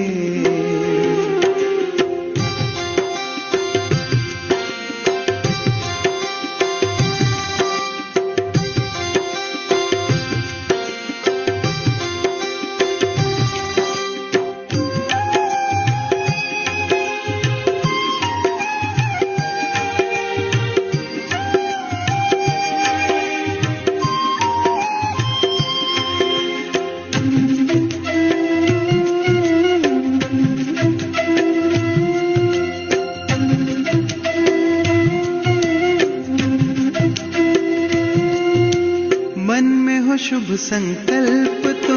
मन में हो शुभ संकल्प तो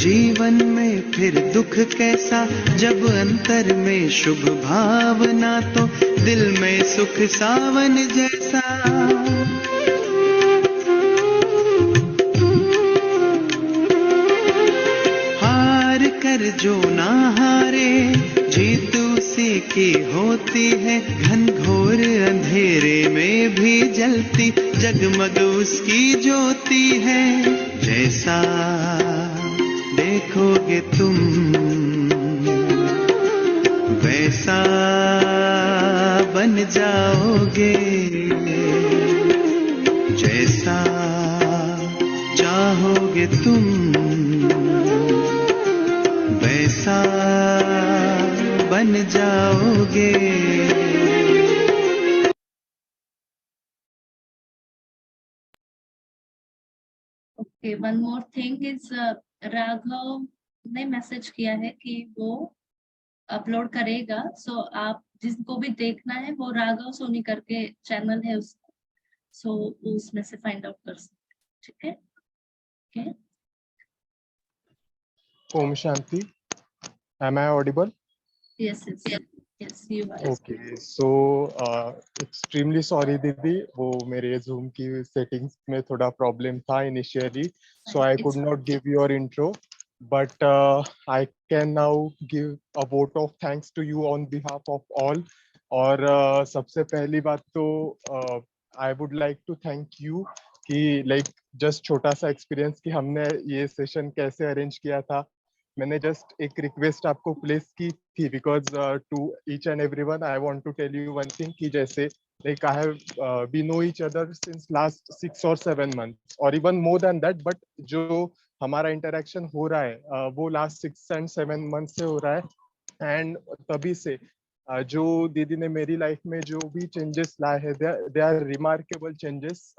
जीवन में फिर दुख कैसा, जब अंतर में शुभ भावना तो दिल में सुख सावन जैसा। हार कर जो ना हारे जीत उसी की होती है, घनघोर अंधेरे में भी जलती जगमग उसकी ज्योति है। जैसा देखोगे तुम वैसा बन जाओगे, जैसा चाहोगे तुम वैसा बन जाओगे। Okay, one more thing is, Raghav ने मैसेज किया है कि वो अपलोड करेगा, सो आप जिसको भी देखना है वो राघव सोनी करके चैनल है उसका, सो उसमें से फाइंड आउट कर सकते हैं। ठीक है, okay. Om Shanti. Am I audible? Yes yes yes, you are. Okay. So extremely sorry दीदी, वो मेरे Zoom की settings में थोड़ा problem था initially, so I could not give your intro, but I can now give a vote of thanks to you on behalf of all. और सबसे पहली बात तो I would like to thank you कि like just छोटा सा experience कि हमने ये session कैसे arrange किया था। मैंने जस्ट एक रिक्वेस्ट आपको प्लेस की थी, because to each and everyone I want to tell you one thing कि जैसे like I have we know each other since last 6 or 7 months or even more than that, but जो हमारा interaction हो रहा है वो last 6 and 7 months से हो रहा है, and तभी से जो दीदी ने मेरी लाइफ में जो भी चेंजेस लाए हैं, they are remarkable changes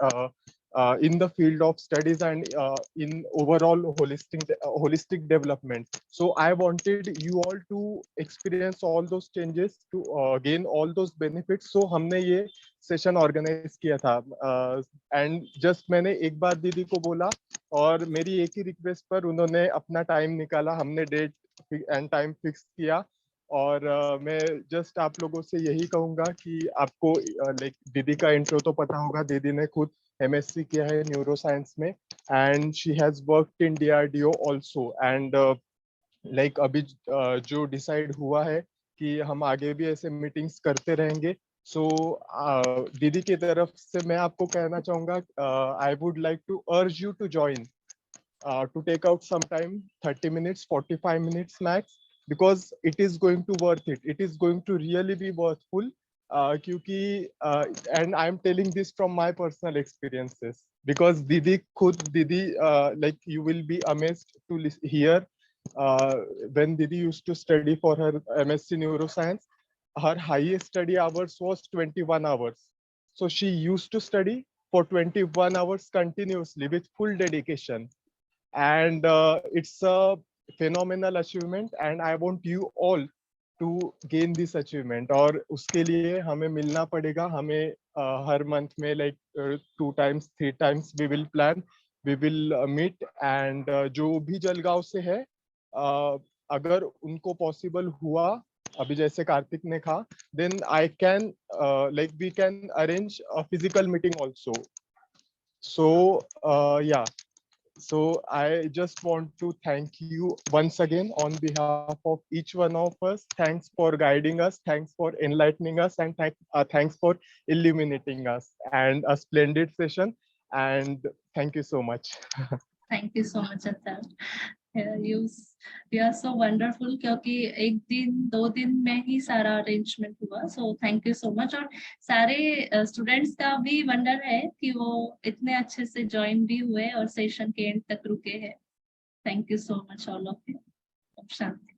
in the field of studies and in overall holistic development. So I wanted you all to experience all those changes to gain all those benefits. So हमने ये सेशन ऑर्गेनाइज किया था एंड जस्ट मैंने एक बार दीदी को बोला और मेरी एक ही रिक्वेस्ट पर उन्होंने अपना टाइम निकाला, हमने डेट एंड टाइम फिक्स किया। और मैं जस्ट आप लोगों से यही कहूंगा कि आपको लाइक दीदी का इंट्रो तो पता होगा, दीदी ने खुद MSc किया है न्यूरो साइंस में and she has worked in DRDO also and like अभी जो डिसाइड हुआ है कि हम आगे भी ऐसे मीटिंग्स करते रहेंगे। सो दीदी की तरफ से मैं आपको कहना चाहूंगा I would like to urge you to join to take out some time, 30 minutes, 45 minutes max, because it is going to worth it. It is going to really be worthful. क्योंकि and I'm telling this from my personal experiences, because दीदी खुद दीदी like you will be amazed to hear when Didi used to study for her MSc Neuroscience, her highest study hours was 21 hours. So she used to study for 21 hours continuously with full dedication. And it's a phenomenal achievement and I want you all to gain this achievement. और उसके लिए हमें मिलना पड़ेगा, हमें हर मंथ में like 2 times 3 times we will plan, we will meet and जो भी जलगांव से है अगर उनको पॉसिबल हुआ अभी जैसे कार्तिक ने कहा, then I can like we can arrange a physical meeting also. So yeah. So I just want to thank you once again on behalf of each one of us. Thanks for guiding us, thanks for enlightening us, and thanks for illuminating us. And a splendid session. And thank you so much. Thank you so much, Atal. You are so wonderful क्योंकि एक दिन 2 दिन में ही सारा अरेंजमेंट हुआ, so thank you so much. और सारे स्टूडेंट्स का भी वंडर है कि वो इतने अच्छे से ज्वाइन भी हुए और सेशन के एंड तक रुके हैं। Thank you so much all of you. Shanti.